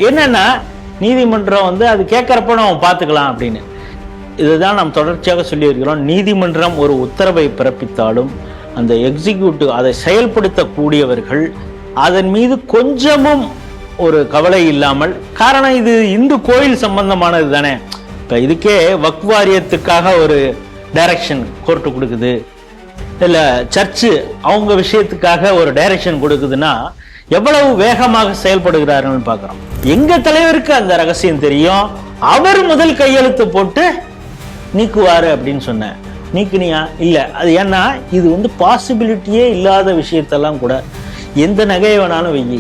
என்னன்னா நீதிமன்றம் வந்து அது கேட்கறப்ப நம்ம பார்த்துக்கலாம் அப்படின்னு. இதுதான் நாம் தொடர்ச்சியாக சொல்லியிருக்கிறோம். நீதிமன்றம் ஒரு உத்தரவை பிறப்பித்தாலும் அந்த எக்ஸிக்யூட்டிவ் அதை செயல்படுத்தக்கூடியவர்கள் அதன் மீது கொஞ்சமும் ஒரு கவலை இல்லாமல், காரணம் இது இந்து கோயில் சம்பந்தமானது தானே. இப்போ இதுக்கே வக்ஃப் வாரியத்துக்காக ஒரு டைரக்ஷன் கோர்ட்டு கொடுக்குது, இல்லை சர்ச்சு அவங்க விஷயத்துக்காக ஒரு டைரக்ஷன் கொடுக்குதுன்னா எவ்வளவு வேகமாக செயல்படுகிறார்கள் பார்க்குறோம். எங்க தலைவருக்கு அந்த ரகசியம் தெரியும். அவர் முதல் கையெழுத்து போட்டு நீக்குவாரு அப்படின்னு சொன்ன. நீக்குனியா? இல்லை. அது ஏன்னா இது வந்து பாசிபிலிட்டியே இல்லாத விஷயத்தெல்லாம் கூட எந்த நகையை வேணாலும் வெயி,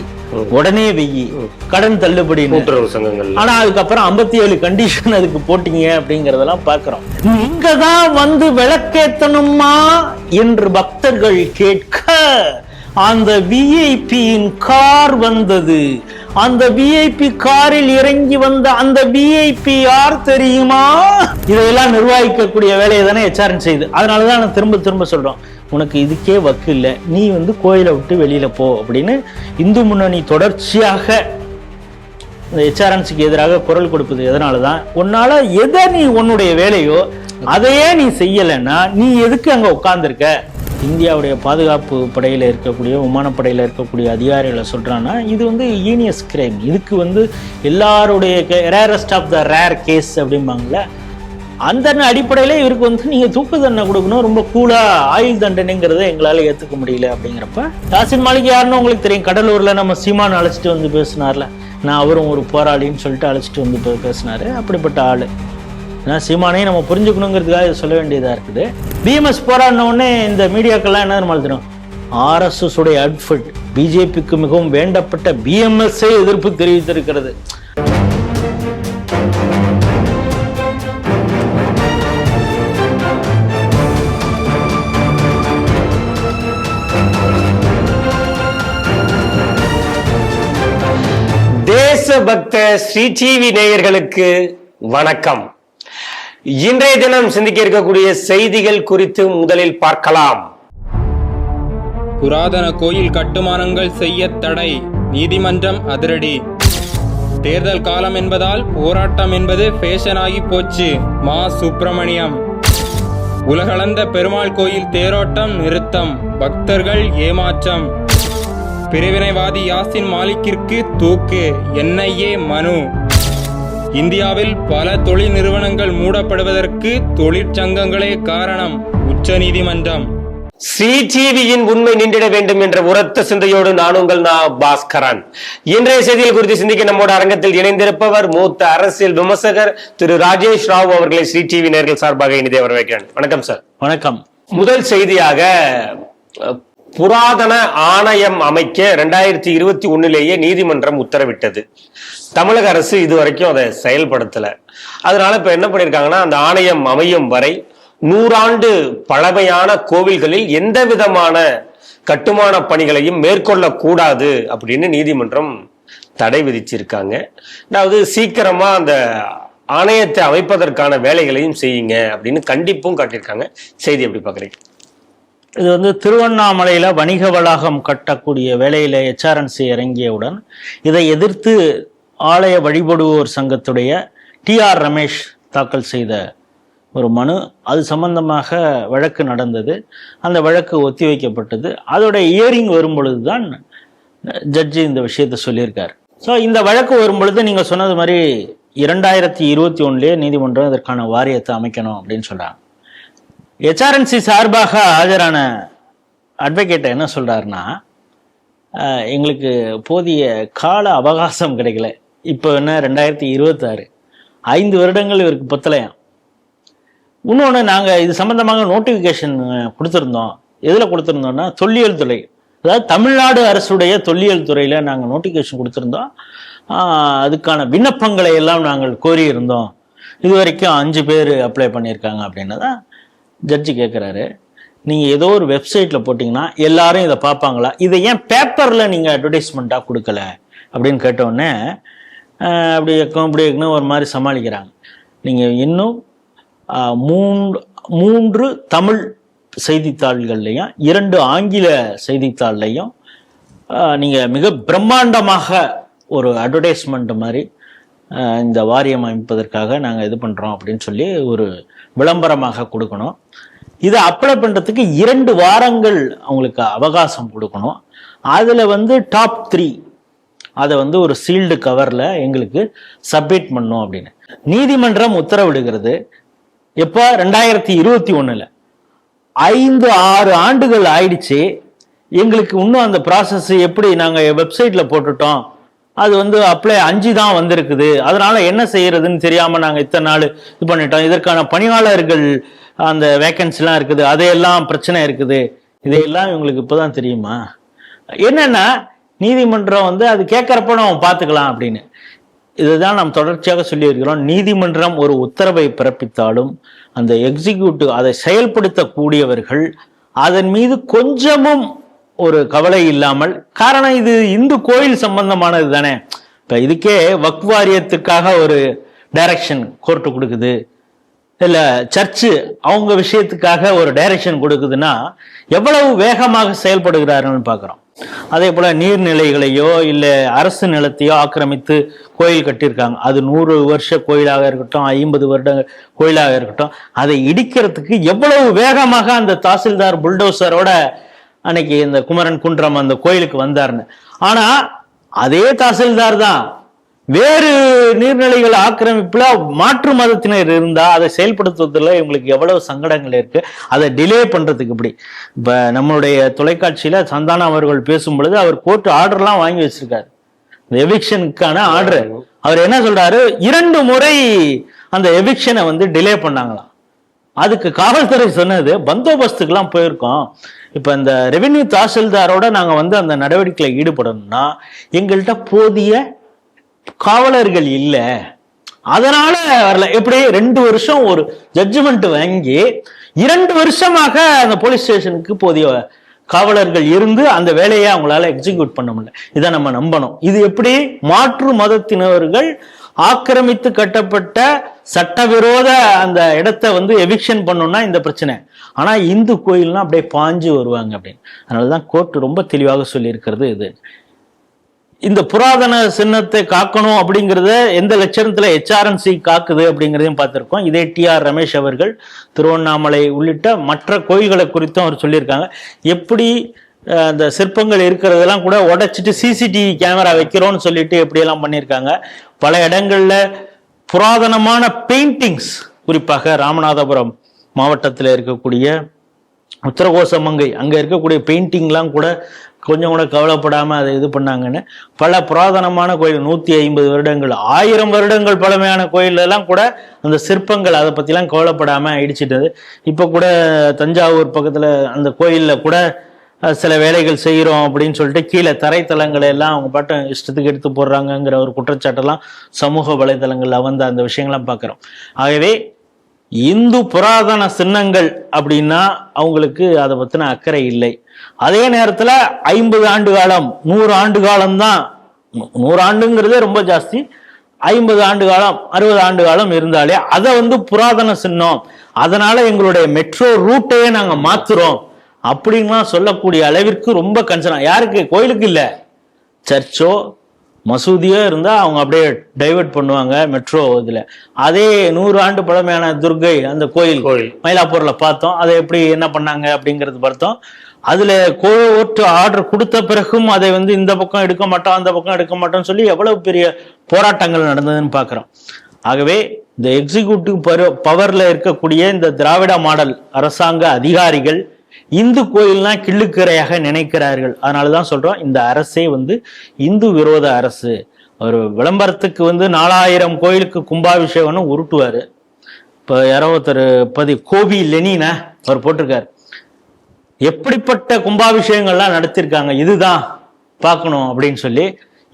உடனே வெயி, கடன் தள்ளுபடி. ஆனா அதுக்கப்புறம் 57 கண்டிஷன் அதுக்கு போட்டீங்க அப்படிங்கறதெல்லாம் பாக்குறோம். இங்கதான் வந்து விளக்கேத்தணுமா என்று பக்தர்கள் கேட்க அந்த விஐபியின் கார் வந்தது. அந்த விஐபி காரில் இறங்கி வந்த அந்த விஐபி யார் தெரியுமா? இதையெல்லாம் நிர்வகிக்கக்கூடிய வேலையை தானே HRN செய்யுது. அதனாலதான் நான் திரும்ப திரும்ப சொல்றோம், உனக்கு இதுக்கே வக்கு இல்லை, நீ வந்து கோயிலை விட்டு வெளியில போ அப்படின்னு இந்து முன்னணி தொடர்ச்சியாக இந்த HRNCக்கு எதிராக குரல் கொடுப்பது. எதனாலதான், உன்னால எதை நீ உன்னுடைய வேலையோ அதையே நீ செய்யலைன்னா நீ எதுக்கு அங்க உட்கார்ந்துருக்க? இந்தியாவுடைய பாதுகாப்பு படையில் இருக்கக்கூடிய விமானப்படையில் இருக்கக்கூடிய அதிகாரிகளை சொல்றான்னா இது வந்து ஈனியஸ் கிரைம். இதுக்கு வந்து எல்லாருடைய rarest of the rare case அப்படிம்பாங்கல்ல, அந்த அடிப்படையில இவருக்கு வந்து நீங்க தூக்கு தண்டனை கொடுக்கணும், ரொம்ப கூலா ஆயுள் தண்டனைங்கிறத எங்களால ஏத்துக்க முடியல அப்படிங்கிறப்ப, யாசின் மாலிக் யாருன்னு உங்களுக்கு தெரியும். கடலூர்ல நம்ம சீமான் அழைச்சிட்டு வந்து பேசினார்ல, நான் அவரும் ஒரு போராளின்னு சொல்லிட்டு அழைச்சிட்டு வந்து பேசினாரு. அப்படிப்பட்ட ஆளு. ஏன்னா சீமானையும் நம்ம புரிஞ்சுக்கணுங்கிறதுக்காக இதை சொல்ல வேண்டியதா இருக்குது. பிஎம்எஸ் போராடின உடனே இந்த மீடியாக்கெல்லாம் என்ன மறந்துடும், RSS உடைய அட்ஃபிட் பிஜேபிக்கு மிகவும் வேண்டப்பட்ட பிஎம்எஸ் எதிர்ப்பு தெரிவித்திருக்கிறது. தேசபக்த ஸ்ரீ டிவி நேயர்களுக்கு வணக்கம். இன்றைய தினம் சிந்திக்க இருக்கக்கூடிய செய்திகள் குறித்து முதலில் பார்க்கலாம். புராதன கோயில் கட்டுமானங்கள் செய்ய தடை, நீதிமன்றம் அதிரடி. தேர்தல் காலம் என்பதால் போராட்டம் என்பது ஃபேஷன் ஆகி போச்சு. மா சுப்பிரமணியம். உலகளந்த பெருமாள் கோயில் தேரோட்டம் நிறுத்தம், பக்தர்கள் ஏமாற்றம். பிரிவினைவாதி யாசின் மாலிக்கிற்கு தூக்கு, NIA மனு. இந்தியாவில் பல தொழில் நிறுவனங்கள் மூடப்படுவதற்கு தொழிற்சங்கங்களே காரணம், உச்ச நீதிமன்றம். ஸ்ரீ டிவியின் உண்மை நின்றிட வேண்டும் என்ற உரத்த சிந்தையோடு நான் உங்கள் பாஸ்கரன். இன்றைய செய்திகள் குறித்து சிந்திக்க நம்மோட அரங்கத்தில் இணைந்திருப்பவர் மூத்த அரசியல் விமர்சகர் திரு ராஜேஷ் ராவ் அவர்களை ஸ்ரீ டிவி நேயர்கள் சார்பாக இனிதே வரவேற்கிறேன். வணக்கம் சார். வணக்கம். முதல் செய்தியாக, புராதன ஆணையம் அமைக்க 2021 நீதிமன்றம் உத்தரவிட்டது. தமிழக அரசு இதுவரைக்கும் அதை செயல்படுத்தல. அதனால இப்ப என்ன பண்ணிருக்காங்கன்னா, அந்த ஆணையம் அமையும் வரை 100 ஆண்டு பழமையான கோவில்களில் எந்த விதமான கட்டுமான பணிகளையும் மேற்கொள்ளக்கூடாது அப்படின்னு நீதிமன்றம் தடை விதிச்சிருக்காங்க. அதாவது சீக்கிரமா அந்த ஆணையத்தை அமைப்பதற்கான வேலைகளையும் செய்யுங்க அப்படின்னு கண்டிப்பும் காட்டியிருக்காங்க. செய்தி எப்படி பாக்குறீங்க? இது வந்து திருவண்ணாமலையில வணிக வளாகம் கட்டக்கூடிய வேலையில HRNC இறங்கியவுடன் இதை எதிர்த்து ஆலய வழிபடுவோர் சங்கத்துடைய TR ரமேஷ் தாக்கல் செய்த ஒரு மனு. அது சம்பந்தமாக வழக்கு நடந்தது. அந்த வழக்கு ஒத்தி வைக்கப்பட்டது. அதோட இயரிங் வரும் பொழுதுதான் ஜட்ஜி இந்த விஷயத்த சொல்லியிருக்காரு. ஸோ இந்த வழக்கு வரும் பொழுது நீங்க சொன்னது மாதிரி 2021 நீதிமன்றம் இதற்கான வாரியத்தை அமைக்கணும் அப்படின்னு சொல்றாங்க. HRNC சார்பாக ஆஜரான அட்வொகேட் என்ன சொல்றாருன்னா, எங்களுக்கு போதிய கால அவகாசம் கிடைக்கல. இப்போ என்ன 2026, 5 வருடங்கள் இவருக்கு பத்தலையாம். இன்னொன்று, நாங்கள் இது சம்பந்தமாக நோட்டிஃபிகேஷன் கொடுத்துருந்தோம். எதில் கொடுத்துருந்தோம்னா தொல்லியல் துறை, அதாவது தமிழ்நாடு அரசுடைய தொல்லியல் துறையில் நாங்கள் நோட்டிஃபிகேஷன் கொடுத்துருந்தோம். அதுக்கான விண்ணப்பங்களை எல்லாம் நாங்கள் கோரியிருந்தோம். இது வரைக்கும் 5 பேர் அப்ளை பண்ணியிருக்காங்க அப்படின்னு தான் ஜட்ஜி கேட்குறாரு. நீங்கள் ஏதோ ஒரு வெப்சைட்டில் போட்டிங்கன்னா எல்லாரும் இதை பார்ப்பாங்களா? இதை ஏன் பேப்பரில் நீங்கள் அட்வர்டைஸ்மெண்ட்டாக கொடுக்கல அப்படின்னு கேட்டோடனே அப்படி இருக்கணும் ஒரு மாதிரி சமாளிக்கிறாங்க. நீங்கள் இன்னும் 3 தமிழ் செய்தித்தாள்கள்லையும் 2 ஆங்கில செய்தித்தாள்லையும் நீங்கள் மிக பிரம்மாண்டமாக ஒரு அட்வர்டைஸ்மெண்ட் மாதிரி இந்த வாரியம் அமைப்பதற்காக நாங்கள் இது பண்ணுறோம் அப்படின்னு சொல்லி ஒரு விளம்பரமாக கொடுக்கணும். இதை அப்ளை பண்ணுறதுக்கு 2 வாரங்கள் அவங்களுக்கு அவகாசம் கொடுக்கணும். அதில் வந்து டாப் 3 அதை வந்து ஒரு சீல்டு கவரில் எங்களுக்கு சப்மிட் பண்ணோம் அப்படின்னு நீதிமன்றம் உத்தரவிடுகிறது. எப்போ 2021 5-6 ஆண்டுகள் ஆயிடுச்சு. எங்களுக்கு இன்னும் அந்த ப்ராசஸ் எப்படி நாங்கள் வெப்சைட்டில் போட்டுட்டோம், அது வந்து அப்ளை 5 தான் வந்திருக்குது, அதனால என்ன செய்யறதுன்னு தெரியாமல் நாங்கள் இத்தனை நாள் இது பண்ணிட்டோம், இதற்கான பணியாளர்கள் அந்த வேக்கன்சிலாம் இருக்குது, அதையெல்லாம் பிரச்சனை இருக்குது, இதையெல்லாம் இவங்களுக்கு இப்போதான் தெரியுமா? என்னன்னா நீதிமன்றம் வந்து அது கேட்கறப்ப நம்ம பார்த்துக்கலாம் அப்படின்னு. இதுதான் நாம் தொடர்ச்சியாக சொல்லியிருக்கிறோம். நீதிமன்றம் ஒரு உத்தரவை பிறப்பித்தாலும் அந்த எக்ஸிக்யூட்டிவ் அதை செயல்படுத்தக்கூடியவர்கள் அதன் மீது கொஞ்சமும் ஒரு கவலை இல்லாமல், காரணம் இது இந்து கோயில் சம்பந்தமானது தானே. இப்ப இதுக்கே வக்ஃப் வாரியத்துக்காக ஒரு டைரக்ஷன் கோர்ட்டு கொடுக்குது, இல்ல சர்ச்சு அவங்க விஷயத்துக்காக ஒரு டைரக்ஷன் கொடுக்குதுன்னா எவ்வளவு வேகமாக செயல்படுகிறார்கள் பார்க்கிறோம். அதே போல நீர்நிலைகளையோ இல்ல அரசு நிலத்தையோ ஆக்கிரமித்து கோயில் கட்டியிருக்காங்க. அது 100 வருஷ கோயிலாக இருக்கட்டும், 50 வருட கோயிலாக இருக்கட்டும், அதை இடிக்கிறதுக்கு எவ்வளவு வேகமாக அந்த தாசில்தார் புல்டோசரோட அன்னைக்கு இந்த குமரன் குன்றம் அந்த கோயிலுக்கு வந்தாருன்னு. ஆனா அதே தாசில்தார் தான் வேறு நீர்நிலைகள் ஆக்கிரமிப்புல மாற்று மதத்தினர் இருந்தா அதை செயல்படுத்துவதில் இவங்களுக்கு எவ்வளவு சங்கடங்கள் இருக்கு. அதை டிலே பண்றதுக்கு இப்படி இப்ப நம்மளுடைய தொலைக்காட்சியில சந்தானம் அவர்கள் பேசும் பொழுது அவர் கோர்ட் ஆர்டர்லாம் வாங்கி வச்சிருக்காரு, இந்த எவிக்ஷனுக்கான ஆர்டர். அவர் என்ன சொல்றாரு, 2 முறை அந்த எவிக்ஷனை வந்து டிலே பண்ணாங்களாம். அதுக்கு காவல்துறை சொன்னது பந்தோபஸ்துக்கெல்லாம் போயிருக்கோம், இப்ப இந்த ரெவென்யூ தாசில்தாரோட நாங்க வந்து அந்த நடவடிக்கையில ஈடுபடணும்னா எங்கள்கிட்ட போதிய காவலர்கள் இல்ல, அதனால வரல. எப்படி 2 வருஷம் ஒரு ஜட்ஜ்மெண்ட் வாங்கி 2 வருஷமாக அந்த போலீஸ் ஸ்டேஷனுக்கு போதிய காவலர்கள் இருந்து அந்த வேலையை அவங்களால எக்ஸிக்யூட் பண்ண முடியல. இதை நம்ம நம்பணும். இது எப்படி மாற்று மதத்தினர்கள் ஆக்கிரமித்து கட்டப்பட்ட சட்டவிரோத அந்த இடத்தை வந்து எவிக்ஷன் பண்ணணும்னா இந்த பிரச்சனை. ஆனா இந்து கோயில்னா அப்படியே பாஞ்சு வருவாங்க அப்படின்னு. அதனாலதான் கோர்ட் ரொம்ப தெளிவாக சொல்லி இருக்கிறது இது. இந்த புராதன சின்னத்தை காக்கணும் அப்படிங்கிறத எந்த லட்சணத்துல HRNC காக்குது அப்படிங்கிறதையும் பார்த்திருக்கோம். இதே TR ரமேஷ் அவர்கள் திருவண்ணாமலை உள்ளிட்ட மற்ற கோயில்களை குறித்தும் அவர் சொல்லியிருக்காங்க. எப்படி அந்த சிற்பங்கள் இருக்கிறதெல்லாம் கூட உடைச்சிட்டு CCTV கேமரா வைக்கிறோம்னு சொல்லிட்டு எப்படியெல்லாம் பண்ணியிருக்காங்க. பல இடங்கள்ல புராதனமான பெயிண்டிங்ஸ், குறிப்பாக ராமநாதபுரம் மாவட்டத்தில் இருக்கக்கூடிய உத்தரகோசமங்கை அங்க இருக்கக்கூடிய பெயிண்டிங்லாம் கூட கொஞ்சம் கூட கவலைப்படாம அதை இது பண்ணாங்கன்னு பல புராதனமான கோயில் 150 வருடங்கள் 1000 வருடங்கள் பழமையான கோயில் எல்லாம் கூட அந்த சிற்பங்கள் அதை பத்திலாம் கவலைப்படாம இடிச்சிட்டது. இப்ப கூட தஞ்சாவூர் பக்கத்துல அந்த கோயில்ல கூட சில வேலைகள் செய்கிறோம் அப்படின்னு சொல்லிட்டு கீழே தரைத்தளங்களை எல்லாம் அவங்க பாட்டு இஷ்டத்துக்கு எடுத்து போடுறாங்கங்கிற ஒரு குற்றச்சாட்டெல்லாம் சமூக வலைதளங்கள்ல வந்து அந்த விஷயங்கள்லாம் பார்க்கிறோம். ஆகவே இந்து புராதன சின்னங்கள் அப்படின்னா அவங்களுக்கு அதை பத்தின அக்கறை இல்லை. அதே நேரத்துல 50 ஆண்டு காலம் 100 ஆண்டு காலம் தான், 100 ஆண்டுங்கிறதே ரொம்ப ஜாஸ்தி, 50 ஆண்டு காலம் 60 ஆண்டு காலம் இருந்தாலே அதை வந்து புராதன சின்னம், அதனால எங்களுடைய மெட்ரோ ரூட்டையே நாங்க மாத்துறோம் அப்படின்லாம் சொல்லக்கூடிய அளவிற்கு ரொம்ப கன்சர்ன். யாருக்கு? கோயிலுக்கு இல்ல, சர்ச்சோ மசூதியோ இருந்தா அவங்க அப்படியே டைவர்ட் பண்ணுவாங்க மெட்ரோ இதுல. அதே 100 ஆண்டு பழமையான துர்கை அந்த கோயில் மயிலாப்பூர்ல பார்த்தோம், அதை எப்படி என்ன பண்ணாங்க அப்படிங்கிறது பார்த்தோம். அதுல கோர்ட் ஆர்டர் கொடுத்த பிறகும் அதை வந்து இந்த பக்கம் எடுக்க மாட்டோம் அந்த பக்கம் எடுக்க மாட்டோம்னு சொல்லி எவ்வளவு பெரிய போராட்டங்கள் நடந்ததுன்னு பாக்குறோம். ஆகவே இந்த எக்ஸிக்யூட்டிவ் பவர்ல இருக்கக்கூடிய இந்த திராவிட மாடல் அரசாங்க அதிகாரிகள் இந்து கோயில்னா கிள்ளுக்கரையாக நினைக்கிறார்கள். அதனாலதான் சொல்றோம் இந்த அரசே வந்து இந்து விரோத அரசு. ஒரு விளம்பரத்துக்கு வந்து 4000 கோயிலுக்கு கும்பாபிஷேகம்னு உருட்டுவாரு. இப்ப யாரோ ஒருத்தர் கோபி லெனின அவர் போட்டிருக்காரு, எப்படிப்பட்ட கும்பாபிஷேகங்கள்லாம் நடத்திருக்காங்க, இதுதான் பார்க்கணும் அப்படின்னு சொல்லி.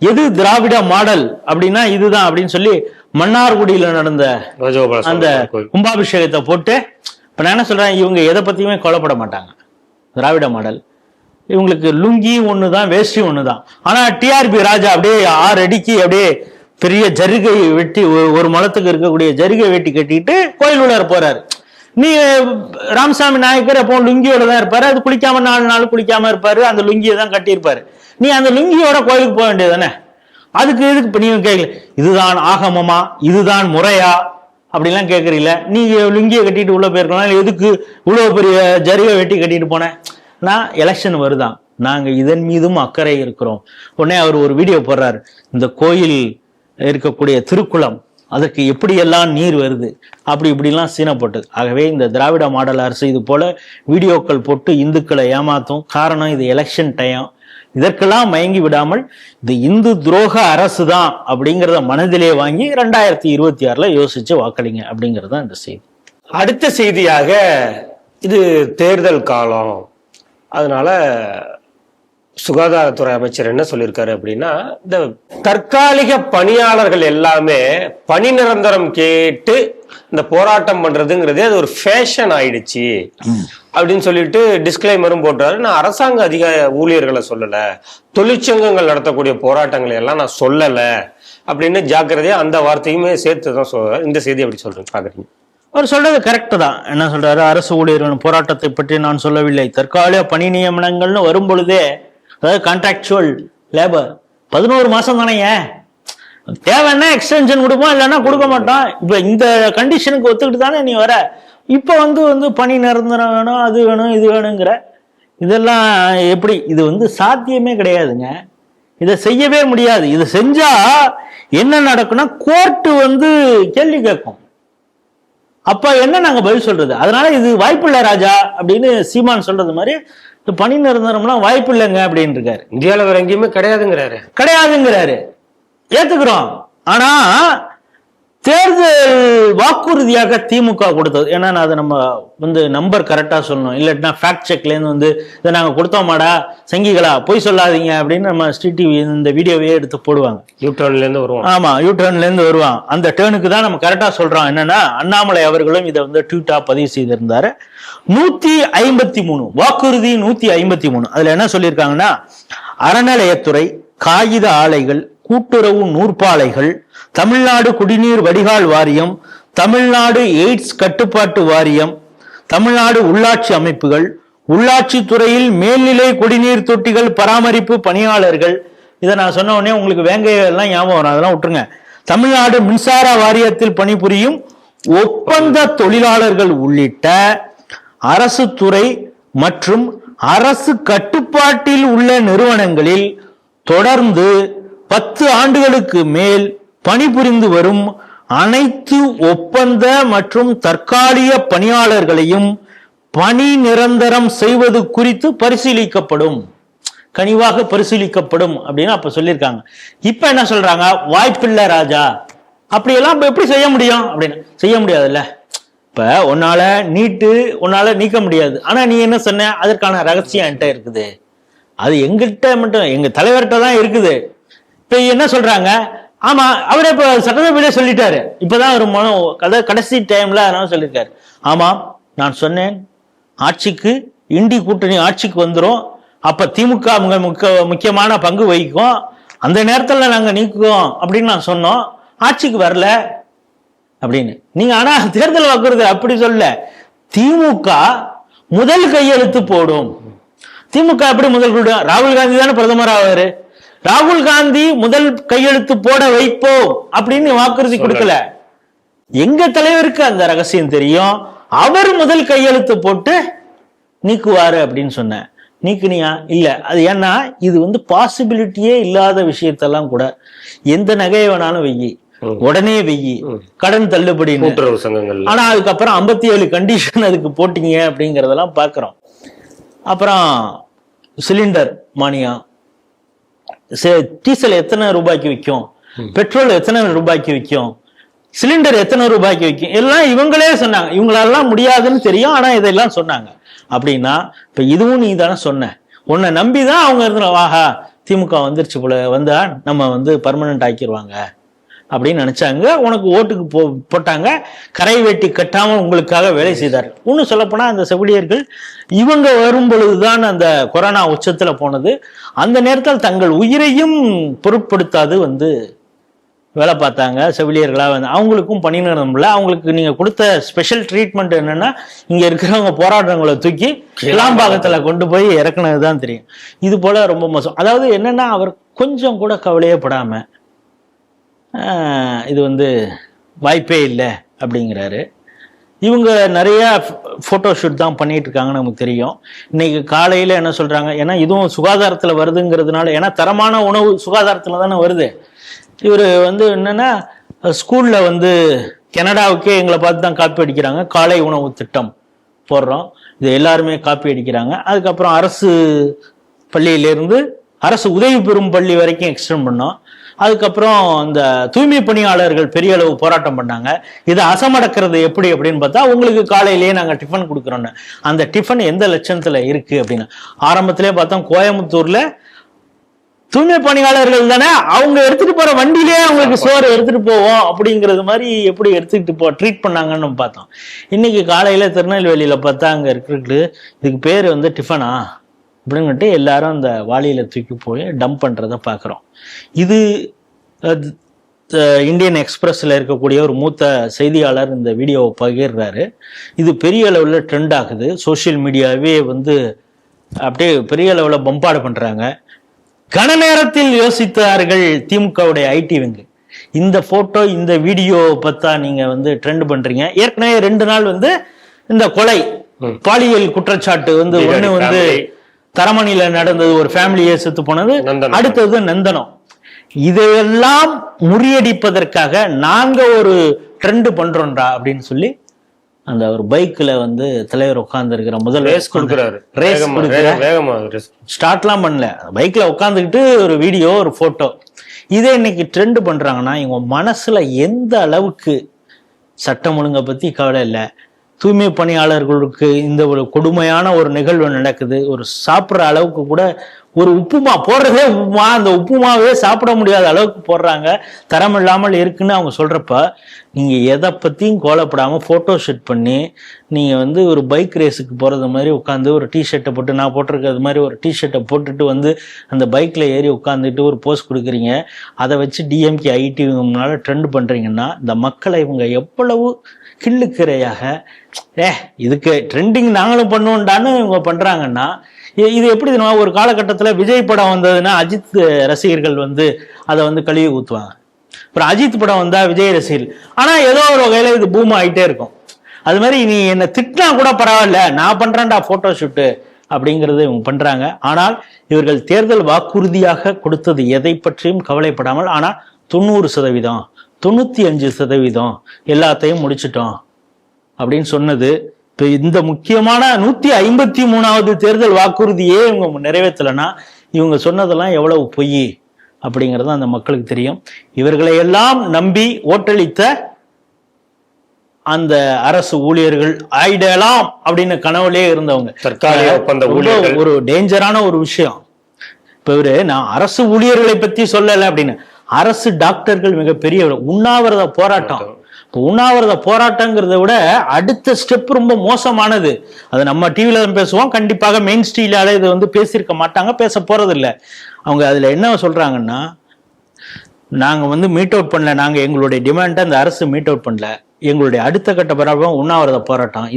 எது திராவிட மாடல் அப்படின்னா இதுதான் அப்படின்னு சொல்லி மன்னார்குடியில நடந்த அந்த கும்பாபிஷேகத்தை போட்டு இப்ப நான் என்ன சொல்றேன், இவங்க எதை பத்தியுமே கொல்லப்பட மாட்டாங்க. திராவிட மாடல் இவங்களுக்கு லுங்கி ஒண்ணுதான், வேஷ்டி ஒண்ணுதான். ஆனா TRP ராஜா அப்படியே 6 அடிக்கு அப்படியே பெரிய ஜருகை வெட்டி, ஒரு முளத்துக்கு இருக்கக்கூடிய ஜருகை வெட்டி கட்டிட்டு கோயில் உள்ளார போறாரு. நீ ராமசாமி நாயக்கர் எப்போ லுங்கியோட தான் இருப்பாரு, அது குளிக்காம 4 நாள் குளிக்காம இருப்பாரு, அந்த லுங்கியை தான் கட்டியிருப்பாரு. நீ அந்த லுங்கியோட கோயிலுக்கு போக வேண்டியது தானே. அதுக்கு எதுக்கு இப்ப நீங்க கேட்கல இதுதான் ஆகமமா இதுதான் முறையா அப்படிலாம் கேட்கறீங்கள. நீங்க லுங்கியை கட்டிட்டு உள்ள போயிருக்கலாம், எதுக்கு இவ்வளவு பெரிய ஜரிகை வெட்டி கட்டிட்டு போனேன். நான் எலெக்ஷன் வருதான், நாங்க இதன் மீதும் அக்கறை இருக்கிறோம். உடனே அவர் ஒரு வீடியோ போடுறாரு, இந்த கோயில் இருக்கக்கூடிய திருக்குளம் அதற்கு எப்படியெல்லாம் நீர் வருது அப்படி இப்படிலாம் சீனப்பட்டு. ஆகவே இந்த திராவிட மாடல் அரசு இது போல வீடியோக்கள் போட்டு இந்துக்களை ஏமாத்தும். காரணம் இது எலெக்ஷன் டைம். இதற்கெல்லாம் மயங்கி விடாமல் இது இந்து துரோக அரசு தான் அப்படிங்கிறத மனதிலே வாங்கி 2026 யோசிச்சு வாக்களிங்க அப்படிங்கிறது தான் இந்த செய்தி. அடுத்த செய்தியாக, இது தேர்தல் காலம், அதனால சுகாதாரத்துறை அமைச்சர் என்ன சொல்லியிருக்காரு அப்படின்னா, இந்த தற்காலிக பணியாளர்கள் எல்லாமே பணி நிரந்தரம் கேட்டு இந்த போராட்டம் பண்றதுங்கிறதே அது ஒரு ஃபேஷன் ஆயிடுச்சு அப்படின்னு சொல்லிட்டு டிஸ்கிளைமரும் போட்டாரு. நான் அரசாங்க ஊழியர்களை சொல்லல, தொழிற்சங்கங்கள் நடத்தக்கூடிய போராட்டங்களை எல்லாம் நான் சொல்லல அப்படின்னு ஜாக்கிரதையா அந்த வார்த்தையுமே சேர்த்து தான் சொல்றாரு. இந்த செய்தி எப்படி சொல்றேன் பாக்குறீங்க? அவர் சொல்றது கரெக்ட் தான். என்ன சொல்றாரு, அரசு ஊழியர்கள் போராட்டத்தை பற்றி நான் சொல்லவில்லை, தற்காலிக பணி நியமனங்கள்னு வரும் பொழுதே, அதாவது கான்ட்ராக்சுவல் லேபர் 11 மாசம் தானே, தேவைன்னா எக்ஸ்டென்ஷன் கொடுப்போம், இல்லைன்னா கொடுக்க மாட்டோம். இப்ப இந்த கண்டிஷனுக்கு ஒத்துக்கிட்டு தானே நீ வர. இப்ப வந்து பணி நிரந்தரம் வேணும், அது வேணும், இது வேணுங்கிற, இதெல்லாம் எப்படி? இது சாத்தியமே கிடையாதுங்க. இதை செய்யவே முடியாது. இதை செஞ்சா என்ன நடக்கும்னா கோர்ட்டு கேள்வி கேட்கும். அப்ப என்ன நாங்க பதில் சொல்றது? அதனால இது வாய்ப்பு இல்லை ராஜா அப்படின்னு சீமான் சொல்றது மாதிரி பணி நிரந்தரம்லாம் வாய்ப்பு இல்லைங்க அப்படின்னு இருக்காரு. இந்தியாவில் வேற எங்கேயுமே கிடையாதுங்கிறாரு. ஏத்துக்கிறோம். ஆனா தேர்தல் வாக்குறுதியாக திமுக கொடுத்தது, ஏன்னா அதை நம்ம நம்பர் கரெக்டா சொல்லணும், இல்லைன்னா ஃபேக்ட் செக்ல இருந்து இதை நாங்க கொடுத்தோமாடா சங்கிகளா போய் சொல்லாதீங்க அப்படின்னு நம்ம ஸ்ட்ரீட் டிவி இந்த வீடியோவே எடுத்து போடுவாங்க. யூடர்ன்ல இருந்து வருவாங்க. ஆமா, யூடர்ன்ல இருந்து வருவாங்க. அந்த டேர்னுக்கு தான் நம்ம கரெக்டா சொல்றோம். என்னன்னா அண்ணாமலை அவர்களும் இதை ட்வீட்டா பதிவு செய்திருந்தாரு. 153 வாக்குறுதி, 153. அதுல என்ன சொல்லியிருக்காங்கன்னா, அறநிலையத்துறை, காகித ஆலைகள், கூட்டுறவு நூற்பாலைகள், தமிழ்நாடு குடிநீர் வடிகால் வாரியம், தமிழ்நாடு எய்ட்ஸ் கட்டுப்பாட்டு வாரியம், தமிழ்நாடு உள்ளாட்சி அமைப்புகள், உள்ளாட்சி துறையில் மேல்நிலை குடிநீர் தொட்டிகள் பராமரிப்பு பணியாளர்கள். இதை நான் சொன்ன உடனே உங்களுக்கு வேங்கையெல்லாம் ஞாபகம் வரும், அதெல்லாம் விட்டுருங்க. தமிழ்நாடு மின்சார வாரியத்தில் பணிபுரியும் ஒப்பந்த தொழிலாளர்கள் உள்ளிட்ட அரசு துறை மற்றும் அரசு கட்டுப்பாட்டில் உள்ள நிறுவனங்களில் தொடர்ந்து 10 ஆண்டுகளுக்கு மேல் பணிபுரிந்து வரும் அனைத்து ஒப்பந்த மற்றும் தற்காலிக பணியாளர்களையும் பணி நிரந்தரம் செய்வது குறித்து பரிசீலிக்கப்படும், கனிவாக பரிசீலிக்கப்படும் அப்படின்னு அப்ப சொல்லியிருக்காங்க. இப்ப என்ன சொல்றாங்க, வாய்ப்பில்லை ராஜா, அப்படியெல்லாம் எப்படி செய்ய முடியும் அப்படின்னு. செய்ய முடியாதுல்ல. இப்ப உன்னால நீக்க முடியாது. ஆனா நீ என்ன சொன்ன, அதற்கான ரகசியம் என்கிட்ட இருக்குது, அது எங்கிட்ட மட்டும் எங்க தலைவர்கிட்ட தான் இருக்குது. இப்ப என்ன சொல்றாங்க, ஆமா அவரே இப்ப சட்டசபையிலே சொல்லிட்டாரு. இப்பதான் ஒரு கடைசி டைம்ல அதனால சொல்லியிருக்காரு, ஆமா நான் சொன்னேன் ஆட்சிக்கு இண்டி கூட்டணி ஆட்சிக்கு வந்துரும், அப்ப திமுக முக்கியமான பங்கு வகிக்கும், அந்த நேரத்துல நாங்க நீக்குவோம் அப்படின்னு நான் சொன்னோம், ஆட்சிக்கு வரல அப்படின்னு. நீங்க ஆனா தேர்தல் வாக்குறுதி அப்படி சொல்ல, திமுக முதல் கையெழுத்து போடும். திமுக எப்படி முதல் கூடும்? ராகுல் காந்தி தானே பிரதமர் ஆவாரு. ராகுல் காந்தி முதல் கையெழுத்து போட வைப்போம் அப்படின்னு வாக்குறுதி கொடுக்கல. எங்க தலைவருக்கு அந்த ரகசியம் தெரியும், அவர் முதல் கையெழுத்து போட்டு நீக்குவாரு அப்படின்னு சொன்ன. நீக்குனியா? இல்ல. அது ஏன்னா இது பாசிபிலிட்டியே இல்லாத விஷயத்தெல்லாம் கூட எந்த நகையை வேணாலும் வெயி, உடனே வெயி, கடன் தள்ளுபடி, ஆனா அதுக்கப்புறம் 57 கண்டிஷன் அதுக்கு போட்டீங்க அப்படிங்கறதெல்லாம் பாக்குறோம். அப்புறம் சிலிண்டர் மானியம், டீசல் எத்தனை ரூபாய்க்கு விற்கும், பெட்ரோல் எத்தனை ரூபாய்க்கு விற்கும், சிலிண்டர் எத்தனை ரூபாய்க்கு விற்கும், எல்லாம் இவங்களே சொன்னாங்க. இவங்களெல்லாம் முடியாதுன்னு தெரியும், ஆனா இதெல்லாம் சொன்னாங்க. அப்படின்னா இப்ப இதுவும் நீ தானே சொன்ன, உன்னை நம்பிதான் அவங்க இருந்தா, வாஹா திமுக வந்துருச்சு போல, வந்தா நம்ம பர்மனன்ட் ஆக்கிடுவாங்க அப்படின்னு நினைச்சாங்க. உனக்கு ஓட்டுக்கு போட்டாங்க, கரை வெட்டி கட்டாம உங்களுக்காக வேலை செய்தார்கள். இன்னும் சொல்லப்போனா அந்த செவிலியர்கள் இவங்க வரும் பொழுதுதான் அந்த கொரோனா உச்சத்துல போனது. அந்த நேரத்தில் தங்கள் உயிரையும் பொருட்படுத்தாது வேலை பார்த்தாங்க செவிலியர்களா. அவங்களுக்கும் பணி நிரந்தரம் இல்லை. அவங்களுக்கு நீங்க கொடுத்த ஸ்பெஷல் ட்ரீட்மெண்ட் என்னன்னா, இங்க இருக்கிறவங்க போராட்டங்களை தூக்கி கிளாம்பாக்கத்துல கொண்டு போய் இறக்குனதுதான் தெரியும். இது போல ரொம்ப மோசம். அதாவது என்னன்னா, அவர் கொஞ்சம் கூட கவலையே படாம இது வந்து வாய்ப்பே இல்லை அப்படிங்கிறாரு. இவங்க நிறைய ஃபோட்டோ ஷூட் தான் பண்ணிட்டு இருக்காங்கன்னு நமக்கு தெரியும். இன்னைக்கு காலையில் என்ன சொல்றாங்க, ஏன்னா இதுவும் சுகாதாரத்தில் வருதுங்கிறதுனால, ஏன்னா தரமான உணவு சுகாதாரத்தில் தானே வருது. இவர் வந்து என்னன்னா ஸ்கூல்ல வந்து கனடாவுக்கே எங்களை பார்த்து தான் காப்பி அடிக்கிறாங்க. காலை உணவு திட்டம் போடுறோம், இது எல்லாருமே காப்பி அடிக்கிறாங்க. அதுக்கப்புறம் அரசு பள்ளியிலிருந்து அரசு உதவி பெறும் பள்ளி வரைக்கும் எக்ஸ்டெண்ட் பண்ணோம். அதுக்கப்புறம் இந்த தூய்மை பணியாளர்கள் பெரிய அளவு போராட்டம் பண்ணாங்க. இதை அசமடக்கிறது எப்படி அப்படின்னு பார்த்தா, உங்களுக்கு காலையிலேயே நாங்கள் டிஃபன் கொடுக்குறோன்னு. அந்த டிஃபன் எந்த லட்சணத்துல இருக்கு அப்படின்னா, ஆரம்பத்திலே பார்த்தோம் கோயம்புத்தூர்ல தூய்மை பணியாளர்கள் தானே, அவங்க எடுத்துட்டு போற வண்டியிலேயே அவங்களுக்கு சோறு எடுத்துட்டு போவோம் அப்படிங்கிறது மாதிரி எப்படி எடுத்துக்கிட்டு ட்ரீட் பண்ணாங்கன்னு நம்ம பார்த்தோம். இன்னைக்கு காலையில திருநெல்வேலியில பார்த்தா அங்க இருக்கிறது இதுக்கு பேர் வந்து டிஃபனா அப்படின்னுட்டு எல்லாரும் அந்த வாளியில தூக்கி போய் டம்ப் பண்றத பாக்குறோம். இது இந்தியன் எக்ஸ்பிரஸ்ல இருக்கக்கூடிய ஒரு மூத்த செய்தியாளர் இந்த வீடியோவை பகிர்றாரு. இது பெரிய அளவுல ட்ரெண்ட் ஆகுது. சோசியல் மீடியாவே வந்து அப்படியே பெரிய அளவுல பம்பாடு பண்றாங்க. கன நேரத்தில் யோசித்தார்கள் திமுகவுடைய ஐடி விங்கு. இந்த போட்டோ இந்த வீடியோ பார்த்தா நீங்க வந்து ட்ரெண்ட் பண்றீங்க. ஏற்கனவே 2 நாள் வந்து இந்த கொலை பாலியல் குற்றச்சாட்டு வந்து ஒண்ணு வந்து தரமணியில நடந்தது, ஒரு ஃபேமிலியே செத்து போனது, அடுத்தது நந்தனம். இதையெல்லாம் முறியடிப்பதற்காக நாங்க ஒரு ட்ரெண்ட் பண்றோம்டா அப்படின்னு சொல்லி அந்த ஒரு பைக்ல வந்து தலைவர் உட்கார்ந்து இருக்கிற முதல் ரேஸ் கொடுக்குறாரு. ஸ்டார்ட்லாம் பண்ணல, பைக்ல உட்காந்துக்கிட்டு ஒரு வீடியோ ஒரு போட்டோ. இதே இன்னைக்கு ட்ரெண்ட் பண்றாங்கன்னா இவங்க மனசுல எந்த அளவுக்கு சட்டம் ஒழுங்கை பத்தி கவலை இல்லை, தூய்மை பணியாளர்களுக்கு இந்த ஒரு கொடுமையான ஒரு நிகழ்வு நடக்குது, ஒரு சாப்பிட்ற அளவுக்கு கூட ஒரு உப்புமா போடுறதே உப்புமா, அந்த உப்புமாவே சாப்பிட முடியாத அளவுக்கு போடுறாங்க, தரம் இல்லாமல் இருக்குன்னு அவங்க சொல்றப்ப நீங்க எதை பத்தியும் கோலப்படாம போட்டோ ஷூட் பண்ணி நீங்க வந்து ஒரு பைக் ரேஸுக்கு போறது மாதிரி உட்காந்து ஒரு டிஷர்ட்டை போட்டு, நான் போட்டிருக்கிறது மாதிரி ஒரு டிஷர்ட்டை போட்டுட்டு வந்து அந்த பைக்ல ஏறி உட்காந்துட்டு ஒரு போஸ்ட் கொடுக்குறீங்க. அதை வச்சு டிஎம்கே ஐடினால ட்ரெண்ட் பண்றீங்கன்னா இந்த மக்களை இவங்க எவ்வளவு கிள்ளுக்கிறையாக இதுக்கு ட்ரெண்டிங் நாங்களும் பண்ணுவோம்டான்னு இவங்க பண்றாங்கன்னா, இது எப்படி ஒரு காலகட்டத்தில் விஜய் படம் வந்ததுன்னா அஜித் ரசிகர்கள் வந்து அதை வந்து கழுவி ஊத்துவாங்க. அப்புறம் அஜித் படம் வந்தா விஜய் ரசிகர்கள், ஆனா ஏதோ ஒரு வகையில இது பூம் ஆகிட்டே இருக்கும். அது மாதிரி நீ என்ன திட்டினா கூட பரவாயில்ல, நான் பண்றேன்டா போட்டோ ஷூட்டு அப்படிங்கிறது இவங்க பண்றாங்க. ஆனால் இவர்கள் தேர்தல் வாக்குறுதியாக கொடுத்தது எதை பற்றியும் கவலைப்படாமல், ஆனா 90%, 95% எல்லாத்தையும் முடிச்சிட்டோம் அப்படின்னு சொன்னது. இப்ப இந்த முக்கியமான 153வது தேர்தல் வாக்குறுதியே இவங்க நிறைவேற்றலைன்னா இவங்க சொன்னதெல்லாம் எவ்வளவு பொய் அப்படிங்கிறது அந்த மக்களுக்கு தெரியும். இவர்களை எல்லாம் நம்பி ஓட்டளித்த அந்த அரசு ஊழியர்கள் ஆயிடலாம் அப்படின்னு கனவுலே இருந்தவங்க, தற்காலிக ஒப்பந்த ஊழியர்கள், ஒரு டேஞ்சரான ஒரு விஷயம். இப்ப இவரு நான் அரசு ஊழியர்களை பத்தி சொல்லல அப்படின்னு, அரசு டாக்டர்கள் மிகப்பெரிய உண்ணாவிரத போராட்டம். இப்போ உண்ணாவிரத போராட்டங்கிறத விட அடுத்த ஸ்டெப் ரொம்ப மோசமானது. அது நம்ம டிவியில தான் பேசுவோம், கண்டிப்பாக மெயின் ஸ்ட்ரீலால இது வந்து பேசியிருக்க மாட்டாங்க, பேச போறது இல்லை. அவங்க அதுல என்ன சொல்றாங்கன்னா, நாங்க வந்து மீட் அவுட் பண்ணல, நாங்க எங்களுடைய டிமாண்டை அந்த அரசு மீட் அவுட் பண்ணல, எங்களுடைய அடுத்த கட்ட போராட்டம் உண்ணாவிரத போராட்டம்.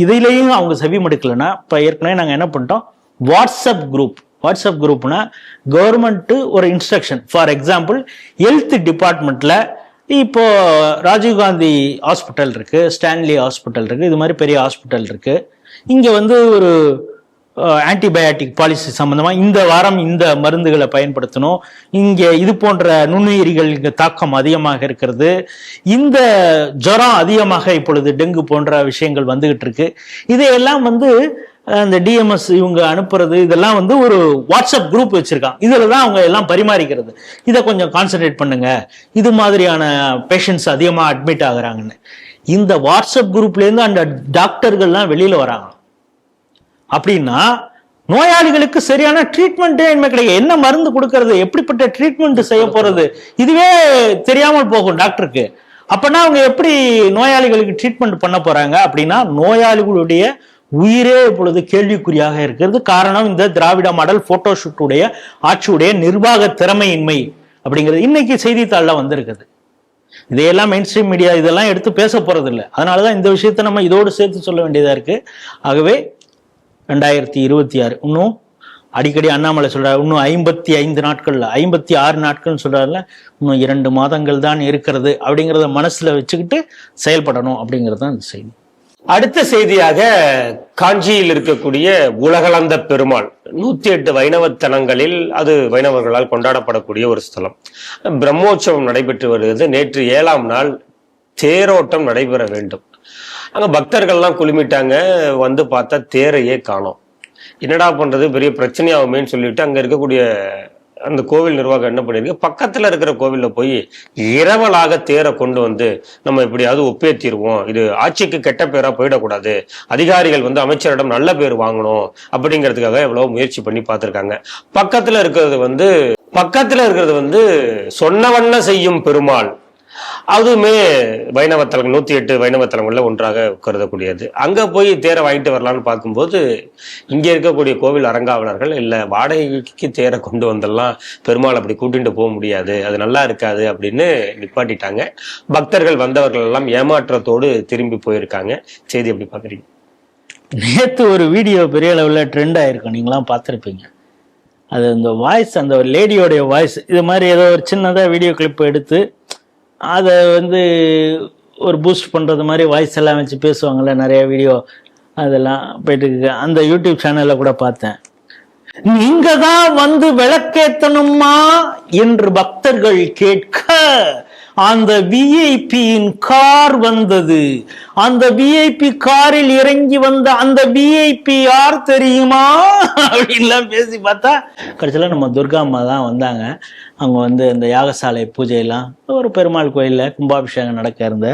இதிலையும் அவங்க செவி மடுக்கலைன்னா இப்ப ஏற்கனவே நாங்க என்ன பண்ணிட்டோம், வாட்ஸ்அப் குரூப்னா கவர்மெண்ட் ஒரு இன்ஸ்ட்ரக்ஷன். ஃபார் எக்ஸாம்பிள் ஹெல்த் டிபார்ட்மெண்ட்ல இப்போ ராஜீவ்காந்தி ஹாஸ்பிட்டல் இருக்கு, ஸ்டான்லி ஹாஸ்பிட்டல் இருக்கு, இது மாதிரி பெரிய ஹாஸ்பிட்டல் இருக்கு. இங்க வந்து ஒரு ஆன்டிபயாட்டிக் பாலிசி சம்பந்தமா இந்த வாரம் இந்த மருந்துகளை பயன்படுத்தணும், இங்க இது போன்ற நுண்ணுயிரிகள் இங்க தாக்கம் அதிகமாக இருக்கிறது, இந்த ஜுரம் அதிகமாக இப்பொழுது டெங்கு போன்ற விஷயங்கள் வந்துகிட்டு இருக்கு. இதையெல்லாம் வந்து அந்த டிஎம்எஸ் இவங்க அனுப்புறது, இதெல்லாம் வந்து ஒரு வாட்ஸ்அப் குரூப் வச்சிருக்காங்க, இதுல தான் அவங்க எல்லாம் பரிமாறிக்கிறது. இதை கொஞ்சம் கான்சென்ட்ரேட் பண்ணுங்க, இது மாதிரியான பேஷண்ட்ஸ் அதிகமா அட்மிட் ஆகுறாங்கன்னு. இந்த வாட்ஸ்அப் குரூப்ல இருந்து அந்த டாக்டர்கள்லாம் வெளியில வராங்க அப்படின்னா நோயாளிகளுக்கு சரியான ட்ரீட்மெண்ட்டே என்ன கிடையாது. என்ன மருந்து கொடுக்கறது, எப்படிப்பட்ட ட்ரீட்மெண்ட் செய்ய போறது, இதுவே தெரியாமல் போகும் டாக்டருக்கு. அப்பனா அவங்க எப்படி நோயாளிகளுக்கு ட்ரீட்மெண்ட் பண்ண போறாங்க அப்படின்னா, நோயாளிகளுடைய உயிரே இப்பொழுது கேள்விக்குறியாக இருக்கிறது. காரணம் இந்த திராவிட மாடல் போட்டோ ஷூட்டுடைய ஆட்சியுடைய நிர்வாக திறமையின்மை அப்படிங்கிறது இன்னைக்கு செய்தித்தாள்ல வந்திருக்குது. இதையெல்லாம் மெயின் ஸ்ட்ரீம் மீடியா இதெல்லாம் எடுத்து பேச போறது இல்லை. அதனாலதான் இந்த விஷயத்த நம்ம இதோடு சேர்த்து சொல்ல வேண்டியதா இருக்கு. ஆகவே 2026 இன்னும் அடிக்கடி அண்ணாமலை சொல்றாரு இன்னும் 55 நாட்கள்ல 56 நாட்கள்னு சொல்றாருல, இன்னும் 2 மாதங்கள் தான் இருக்கிறது அப்படிங்கிறத மனசுல வச்சுக்கிட்டு செயல்படணும் அப்படிங்கிறது தான் இந்த செய்தி. அடுத்த செய்தியாக காஞ்சியில் இருக்கக்கூடிய உலகளந்த பெருமாள் 108 வைணவத்தலங்களில் அது வைணவர்களால் கொண்டாடப்படக்கூடிய ஒரு ஸ்தலம். பிரம்மோற்சவம் நடைபெற்று வருகிறது. நேற்று 7ஆம் நாள் தேரோட்டம் நடைபெற வேண்டும். அங்க பக்தர்கள்லாம் குழுமிட்டாங்க. வந்து பார்த்தா தேரையே காணோம். என்னடா பண்றது, பெரிய பிரச்சனையாகுமேன்னு சொல்லிட்டு அங்க இருக்கக்கூடிய அந்த கோவில் நிர்வாகம் என்ன பண்ணிருக்கு, பக்கத்துல இருக்கிற கோவில்ல போய் இரவலாக தேரை கொண்டு வந்து நம்ம எப்படியாவது ஒப்பேத்திடுவோம், இது ஆட்சிக்கு கெட்ட பேரா போயிடக்கூடாது, அதிகாரிகள் வந்து அமைச்சரிடம் நல்ல பேர் வாங்கணும் அப்படிங்கிறதுக்காக எவ்வளவு முயற்சி பண்ணி பார்த்திருக்காங்க. பக்கத்துல இருக்கிறது வந்து சொன்ன வண்ண செய்யும் பெருமாள். அதுவுமே வைணவத்தலங்கள் 108 வைணவத்தலங்கள்ல ஒன்றாக கருதக்கூடியது. அங்க போய் தேரை வாங்கிட்டு வரலான்னு பார்க்கும்போது இங்க இருக்கக்கூடிய கோவில் அரங்காவலர்கள் இல்ல வாடகைக்கு தேரை கொண்டு வந்தெல்லாம் பெருமாள் அப்படி கூட்டிட்டு போக முடியாது, அது நல்லா இருக்காது அப்படின்னு நிப்பாட்டிட்டாங்க. பக்தர்கள் வந்தவர்கள் எல்லாம் ஏமாற்றத்தோடு திரும்பி போயிருக்காங்க. செய்தி எப்படி பாக்குறீங்க? நேற்று ஒரு வீடியோ பெரிய அளவில் ட்ரெண்ட் ஆயிருக்கும், நீங்களாம் பார்த்துருப்பீங்க. அது இந்த வாய்ஸ், அந்த ஒரு லேடியோடைய வாய்ஸ், இது மாதிரி ஏதோ ஒரு சின்னதாக வீடியோ கிளிப் எடுத்து அதை வந்து ஒரு பூஸ்ட் பண்ணுறது மாதிரி வாய்ஸ் எல்லாம் வச்சு பேசுவாங்கள்ல, நிறைய வீடியோ அதெல்லாம் போயிட்டு இருக்கு. அந்த யூடியூப் சேனலில் கூட பார்த்தேன். நீங்க தான் வந்து விளக்கேத்தணுமா என்று பக்தர்கள் கேட்க அந்த விஐபியின் கார் வந்தது. அந்த விஐபி காரில் இறங்கி வந்த அந்த விஐபி யார் தெரியுமா அப்படின்லாம் பேசி பார்த்தா கடைசியில நம்ம துர்கா அம்மா தான் வந்தாங்க. அவங்க வந்து இந்த யாகசாலை பூஜையெல்லாம் ஒரு பெருமாள் கோயிலில் கும்பாபிஷேகம் நடக்க இருந்த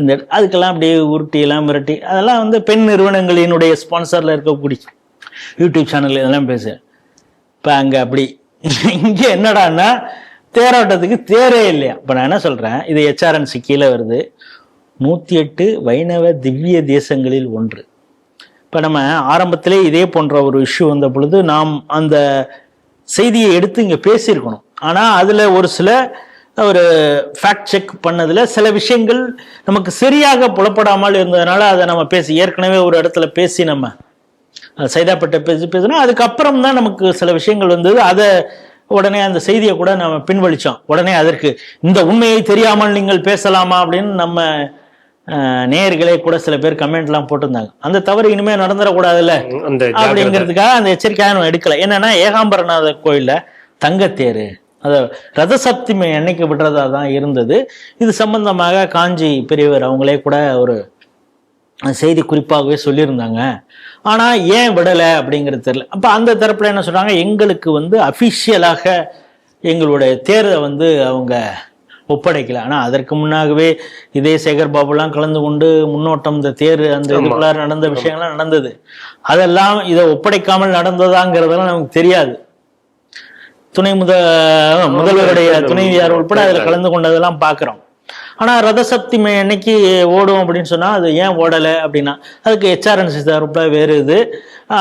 இந்த அதுக்கெல்லாம் அப்படியே உருட்டியெல்லாம் மிரட்டி அதெல்லாம் வந்து பெண் நிறுவனங்களினுடைய ஸ்பான்சர்ல இருக்கக்கூடிய யூடியூப் சேனல் இதெல்லாம் பேசு. இப்போ அங்கே அப்படி இங்கே என்னடான்னா தேரோட்டத்துக்கு தேரே இல்லையா. இப்போ நான் என்ன சொல்கிறேன், இது HRNC கீழே வருது. 108 வைணவ திவ்ய தேசங்களில் ஒன்று. இப்போ நம்ம ஆரம்பத்திலே இதே போன்ற ஒரு இஷ்யூ வந்த பொழுது நாம் அந்த செய்தியை எடுத்து இங்கே பேசியிருக்கணும். ஆனால் அதில் ஒரு சில ஒரு ஃபேக்ட் செக் பண்ணதில் சில விஷயங்கள் நமக்கு சரியாக புலப்படாமல் இருந்ததுனால அதை நம்ம ஏற்கனவே ஒரு இடத்துல பேசி நம்ம சைதாப்பட்ட பேசினா அதுக்கப்புறம் தான் நமக்கு சில விஷயங்கள் வந்தது. அதை உடனே அந்த செய்தியை கூட நம்ம பின்வழிச்சோம். உடனே அதற்கு இந்த உண்மையை தெரியாமல் நீங்கள் பேசலாமா அப்படின்னு நம்ம நேயர்களே கூட சில பேர் கமெண்ட்லாம் போட்டிருந்தாங்க. அந்த தவறு இனிமே நடந்துடக்கூடாதுல்ல அப்படிங்கிறதுக்காக அந்த எச்சரிக்கையாக நம்ம எடுக்கல. என்னன்னா ஏகாம்பரநாதர் கோயில்ல தங்கத்தேரு அது ரதசப்தமி அன்னைக்கு விடுறதா தான் இருந்தது. இது சம்பந்தமாக காஞ்சி பெரியவர் அவங்களே கூட ஒரு செய்தி குறிப்பாகவே சொல்லியிருந்தாங்க. ஆனா ஏன் விடலை அப்படிங்கிறது தெரியல. அப்ப அந்த தரப்புல என்ன சொல்றாங்க, எங்களுக்கு வந்து அபிஷியலாக எங்களுடைய தேரை வந்து அவங்க ஒப்படைக்கல. ஆனா அதற்கு முன்னாகவே இதே சேகர் பாபுலாம் கலந்து கொண்டு முன்னோட்டம் இந்த தேர் அந்த இதுக்குள்ளார நடந்த விஷயங்கள்லாம் நடந்தது. அதெல்லாம் இதை ஒப்படைக்காமல் நடந்ததாங்கிறதெல்லாம் நமக்கு தெரியாது. முதல்வருடைய துணைவியார் உட்பட அதுல கலந்து கொண்டதெல்லாம் பாக்குறோம். ஆனா ரதசப்தமி அன்னைக்கு ஓடும் அப்படின்னு சொன்னா அது ஏன் ஓடலை அப்படின்னா அதுக்கு HRNC தரப்புல வேறு இது.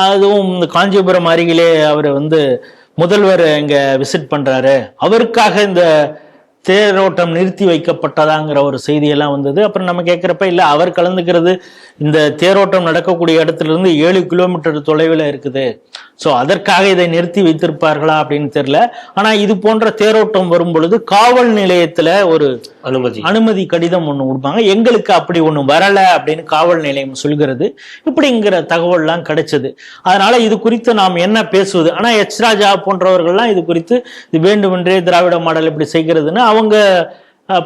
அதுவும் இந்த காஞ்சிபுரம் அருகிலே அவர் வந்து முதல்வர் இங்க விசிட் பண்றாரு, அவருக்காக இந்த தேரோட்டம் நிறுத்தி வைக்கப்பட்டதாங்கிற ஒரு செய்தியெல்லாம் வந்தது. அப்புறம் நம்ம கேட்குறப்ப இல்லை, அவர் கலந்துக்கிறது இந்த தேரோட்டம் நடக்கக்கூடிய இடத்துல இருந்து 7 கிலோமீட்டர் தொலைவில் இருக்குது, ஸோ அதற்காக இதை நிறுத்தி வைத்திருப்பார்களா அப்படின்னு தெரியல. ஆனா இது போன்ற தேரோட்டம் வரும் பொழுது காவல் நிலையத்துல ஒரு அனுமதி கடிதம் ஒண்ணு கொடுப்பாங்க. எங்களுக்கு அப்படி ஒண்ணு வரல அப்படின்னு காவல் நிலையம் சொல்கிறது. இப்படிங்கிற தகவல்லாம் கிடைச்சது. அதனால இது குறித்து நாம் என்ன பேசுவது. ஆனா ராஜா போன்றவர்கள்லாம் இது குறித்து இது வேண்டுமென்றே திராவிட மாடல் இப்படி செய்கிறதுன்னு அவங்க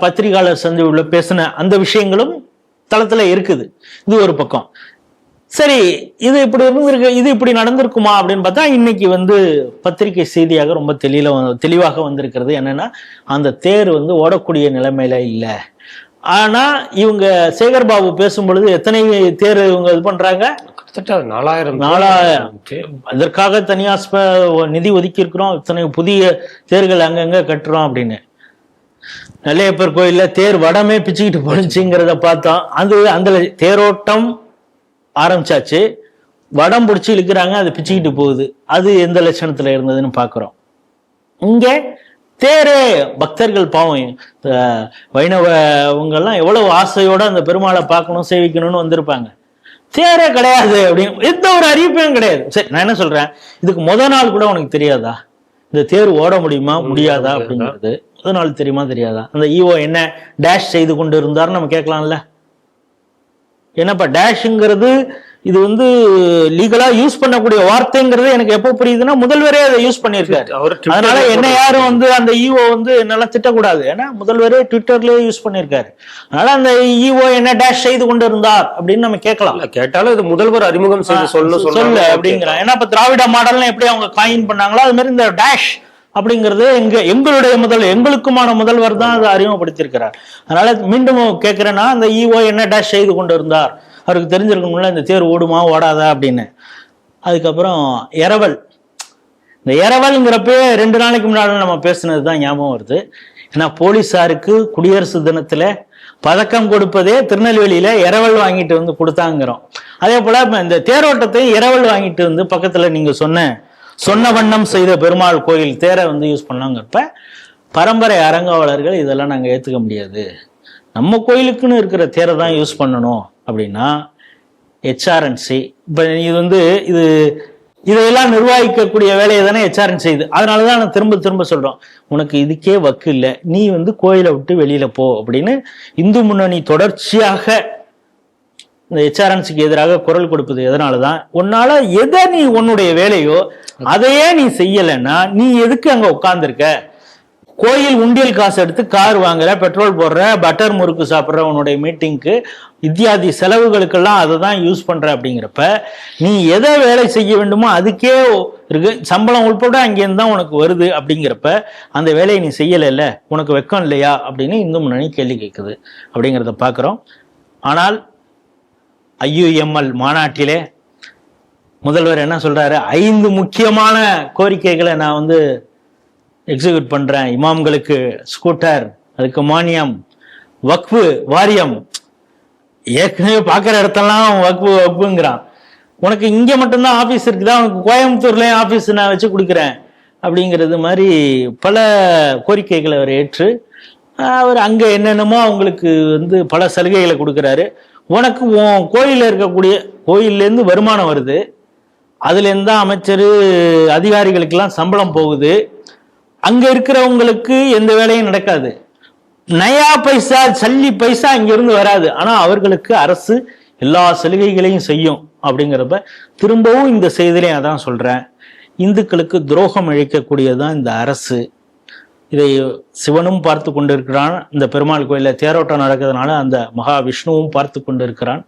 பத்திரிகையாளர் சந்திவுள்ள பேசின அந்த விஷயங்களும் தளத்துல இருக்குது. இது ஒரு பக்கம். சரி, இது இப்படி இருந்திருக்கு, இது இப்படி நடந்திருக்குமா அப்படின்னு பார்த்தா இன்னைக்கு வந்து பத்திரிகை செய்தியாக ரொம்ப தெளிவாக வந்திருக்கிறது. என்னன்னா அந்த தேர் வந்து ஓடக்கூடிய நிலைமையில இல்லை. ஆனா இவங்க சேகர் பாபு பேசும் பொழுது எத்தனை தேர் இவங்க இது பண்றாங்க, 4000 அதற்காக தனியா நிதி ஒதுக்கி இருக்கிறோம், இத்தனை புதிய தேர்கள் அங்கங்க கட்டுறோம் அப்படின்னு. நெல்லையப்பர் கோயில்ல தேர் வடமே பிச்சுக்கிட்டு போனுச்சுங்கிறத பார்த்தோம். அந்த தேரோட்டம் ஆரம்பிச்சாச்சு, வடம் பிடிச்சி இழுக்கிறாங்க, அது பிச்சுக்கிட்டு போகுது. அது எந்த லட்சணத்துல இருந்ததுன்னு பாக்குறோம். இங்க தேரே பக்தர்கள் பாவம் வைணவங்கெல்லாம் எவ்வளவு ஆசையோட அந்த பெருமாளை பார்க்கணும் சேவிக்கணும்னு வந்திருப்பாங்க. தேரே கிடையாது அப்படின்னு எந்த ஒரு அறிவிப்பையும் கிடையாது. சரி, நான் என்ன சொல்றேன், இதுக்கு நாள் கூட உனக்கு தெரியாதா இந்த தேர் ஓட முடியுமா முடியாதா அப்படிங்கிறது? நாள் தெரியுமா தெரியாதா? அந்த ஈஓ என்ன டேஷ் செய்து கொண்டு இருந்தாருன்னு நம்ம கேட்கலாம்ல. என்னப்பா டேஷ்ங்கிறது இது வந்து லீகலா யூஸ் பண்ணக்கூடிய வார்த்தைங்கிறது எனக்கு எப்போ புரியுதுன்னா முதல்வரே அதை யூஸ் பண்ணியிருக்காரு. அதனால என்ன யாரும் வந்து அந்த ஈஓ வந்து நல்லா திட்டக்கூடாது, ஏன்னா முதல்வரே ட்விட்டர்லயே யூஸ் பண்ணியிருக்காரு. அதனால அந்த ஈஓ என்ன டேஷ் செய்து கொண்டு இருந்தார் அப்படின்னு நம்ம கேட்கலாம். கேட்டாலும் இது முதல்வர் அறிமுகம் செய்து சொல்ல அப்படிங்கிறான். ஏன்னா இப்ப திராவிட மாடல்னு எப்படி அவங்க காயின் பண்ணாங்களோ அது மாதிரி இந்த டேஷ் அப்படிங்கிறது எங்களுடைய எங்களுக்குமான முதல்வர் தான் அதை அறிமுகப்படுத்தியிருக்கிறார். அதனால மீண்டும் கேட்கிறேன்னா அந்த ஈஓ என்ன டேஷ் செய்து கொண்டு இருந்தார், அவருக்கு தெரிஞ்சிருக்கணும்ல இந்த தேர் ஓடுமா ஓடாதா அப்படின்னு. அதுக்கப்புறம் இரவல், இந்த இரவல்ங்கிறப்ப 2 நாளைக்கு முன்னாடி நம்ம பேசுனது தான் ஞாபகம் வருது. ஏன்னா போலீஸாருக்கு குடியரசு தினத்துல பதக்கம் கொடுப்பதே திருநெல்வேலியில இரவல் வாங்கிட்டு வந்து கொடுத்தாங்கிறோம். அதே போல இந்த தேரோட்டத்தையும் இரவல் வாங்கிட்டு வந்து பக்கத்துல நீங்க சொன்ன வண்ணம் செய்த பெருமாள் கோயில் தேரை வந்து யூஸ் பண்ணாங்கிறப்ப பரம்பரை அரங்காவலர்கள் இதெல்லாம் நாங்கள் ஏற்றுக்க முடியாது, நம்ம கோயிலுக்குன்னு இருக்கிற தேரை தான் யூஸ் பண்ணணும் அப்படின்னா ஹெச்ஆர்என்சி இப்போ இதையெல்லாம் நிர்வகிக்கக்கூடிய வேலையை தானே ஹெச்ஆர்என்சி செய்யுது. அதனால தான் நான் திரும்ப சொல்கிறோம், உனக்கு இதுக்கே வக்கு இல்லை, நீ வந்து கோயிலை விட்டு வெளியில போ அப்படின்னு இந்து முன்னணி தொடர்ச்சியாக இந்த ஹெச்ஆர்என்சிக்கு எதிராக குரல் கொடுப்பது. எதனாலதான், உன்னால எதை நீ உன்னுடைய வேலையோ அதையே நீ செய்யலைன்னா நீ எதுக்கு அங்க உட்கார்ந்துருக்க? கோயில் உண்டியல் காசு எடுத்து கார் வாங்குற, பெட்ரோல் போடுற, பட்டர் முறுக்கு சாப்பிட்ற, உன்னுடைய மீட்டிங்க்கு இத்தியாதி செலவுகளுக்கெல்லாம் அதை தான் யூஸ் பண்ற. அப்படிங்கிறப்ப நீ எதை வேலை செய்ய வேண்டுமோ அதுக்கே இருக்கு, சம்பளம் உள்பட அங்கேருந்து தான் உனக்கு வருது. அப்படிங்கிறப்ப அந்த வேலையை நீ செய்யலைல்ல, உனக்கு வெக்கம் இல்லையா அப்படின்னு இந்து முன்னணி கேள்வி கேட்குது அப்படிங்கிறத பார்க்குறோம். ஆனால் IUML மாநாட்டிலே முதல்வர் என்ன சொல்றாரு, 5 முக்கியமான கோரிக்கைகளை நான் வந்து எக்ஸிக்யூட் பண்றேன். இமாம்களுக்கு ஸ்கூட்டர், அதுக்கு மானியம், வக்ஃபு வாரியம். ஏற்கனவே பார்க்குற இடத்தெல்லாம் வக்ஃபுங்கிறான். உனக்கு இங்க மட்டும்தான் ஆபீஸ் இருக்குதா, உனக்கு கோயம்புத்தூர்லயும் ஆபீஸ் நான் வச்சு கொடுக்குறேன் அப்படிங்கிறது மாதிரி பல கோரிக்கைகளை அவர் ஏற்று அவர் அங்க என்னென்னமோ அவங்களுக்கு வந்து பல சலுகைகளை கொடுக்குறாரு. உனக்கு உன் கோயிலில் இருக்கக்கூடிய கோயிலேருந்து வருமானம் வருது, அதுலேருந்து தான் அமைச்சர் அதிகாரிகளுக்கெல்லாம் சம்பளம் போகுது, அங்கே இருக்கிறவங்களுக்கு எந்த வேலையும் நடக்காது, நயா பைசா சல்லி பைசா இங்கிருந்து வராது, ஆனால் அவர்களுக்கு அரசு எல்லா சலுகைகளையும் செய்யும். அப்படிங்கிறப்ப திரும்பவும் இந்த செய்திலையும் அதான் சொல்கிறேன், இந்துக்களுக்கு துரோகம் இழைக்கக்கூடியதான் இந்த அரசு. இதை சிவனும் பார்த்து கொண்டிருக்கிறான். இந்த பெருமாள் கோயிலில் தேரோட்டம் நடக்கிறதுனால அந்த மகா விஷ்ணுவும் பார்த்து கொண்டிருக்கிறான்.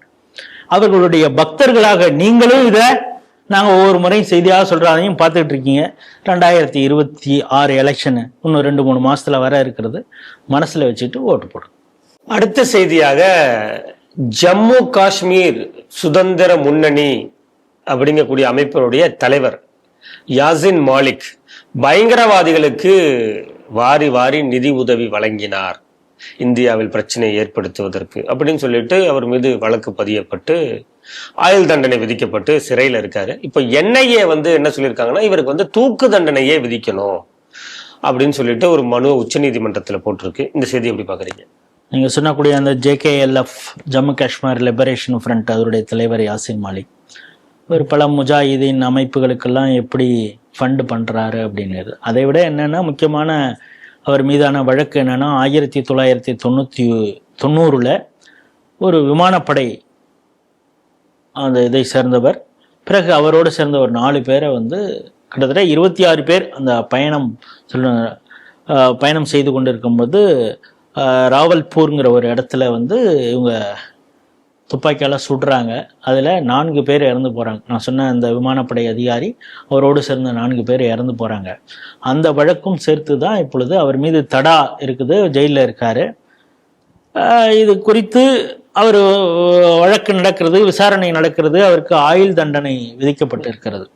அவர்களுடைய பக்தர்களாக நீங்களும் இதை நாங்கள் ஒவ்வொரு முறையும் செய்தியாக சொல்றாதையும் பார்த்துட்டு இருக்கீங்க. 2026 எலெக்ஷனு இன்னும் 2-3 மாசத்துல வர இருக்கிறது, மனசுல வச்சுட்டு ஓட்டு போடும். அடுத்த செய்தியாக ஜம்மு காஷ்மீர் சுதந்திர முன்னணி அப்படிங்கக்கூடிய அமைப்பினுடைய தலைவர் யாசின் மாலிக் பயங்கரவாதிகளுக்கு வாரி வாரி நிதி உதவி வழங்கினார் இந்தியாவில் பிரச்சனையை ஏற்படுத்துவதற்கு அப்படின்னு சொல்லிட்டு அவர் மீது வழக்கு பதியப்பட்டு ஆயுள் தண்டனை விதிக்கப்பட்டு சிறையில் இருக்காரு. இப்ப NIA வந்து என்ன சொல்லியிருக்காங்கன்னா, இவருக்கு வந்து தூக்கு தண்டனையே விதிக்கணும் அப்படின்னு சொல்லிட்டு ஒரு மனு உச்ச நீதிமன்றத்தில் போட்டிருக்கு. இந்த செய்தி எப்படி பாக்குறீங்க? நீங்க சொன்னக்கூடிய அந்த JKLF Jammu Kashmir liberation front அதனுடைய தலைவர் யாசின் மாலிக் ஒரு பல முஜாஹிதீன் அமைப்புகளுக்கெல்லாம் எப்படி ஃபண்டு பண்றாரு அப்படிங்கிறது. அதை விட என்னன்னா முக்கியமான அவர் மீதான வழக்கு என்னன்னா 1990 ஒரு விமானப்படை அந்த இதை சேர்ந்தவர், பிறகு அவரோடு சேர்ந்த ஒரு 4 பேரை வந்து கிட்டத்தட்ட 26 பேர் அந்த பயணம் செய்து கொண்டிருக்கும்போது ராவல்பூருங்கிற ஒரு இடத்துல வந்து இவங்க துப்பாக்கியால் சுடுறாங்க. அதில் 4 பேர் இறந்து போகிறாங்க. நான் சொன்ன அந்த விமானப்படை அதிகாரி அவரோடு சேர்ந்த 4 பேர் இறந்து போகிறாங்க. அந்த வழக்கும் சேர்த்து தான் இப்பொழுது அவர் மீது தடா இருக்குது, ஜெயிலில் இருக்கார். இது குறித்து அவர் வழக்கு நடக்கிறது, விசாரணை நடக்கிறது, அவருக்கு ஆயுள் தண்டனை விதிக்கப்பட்டு இருக்கிறது.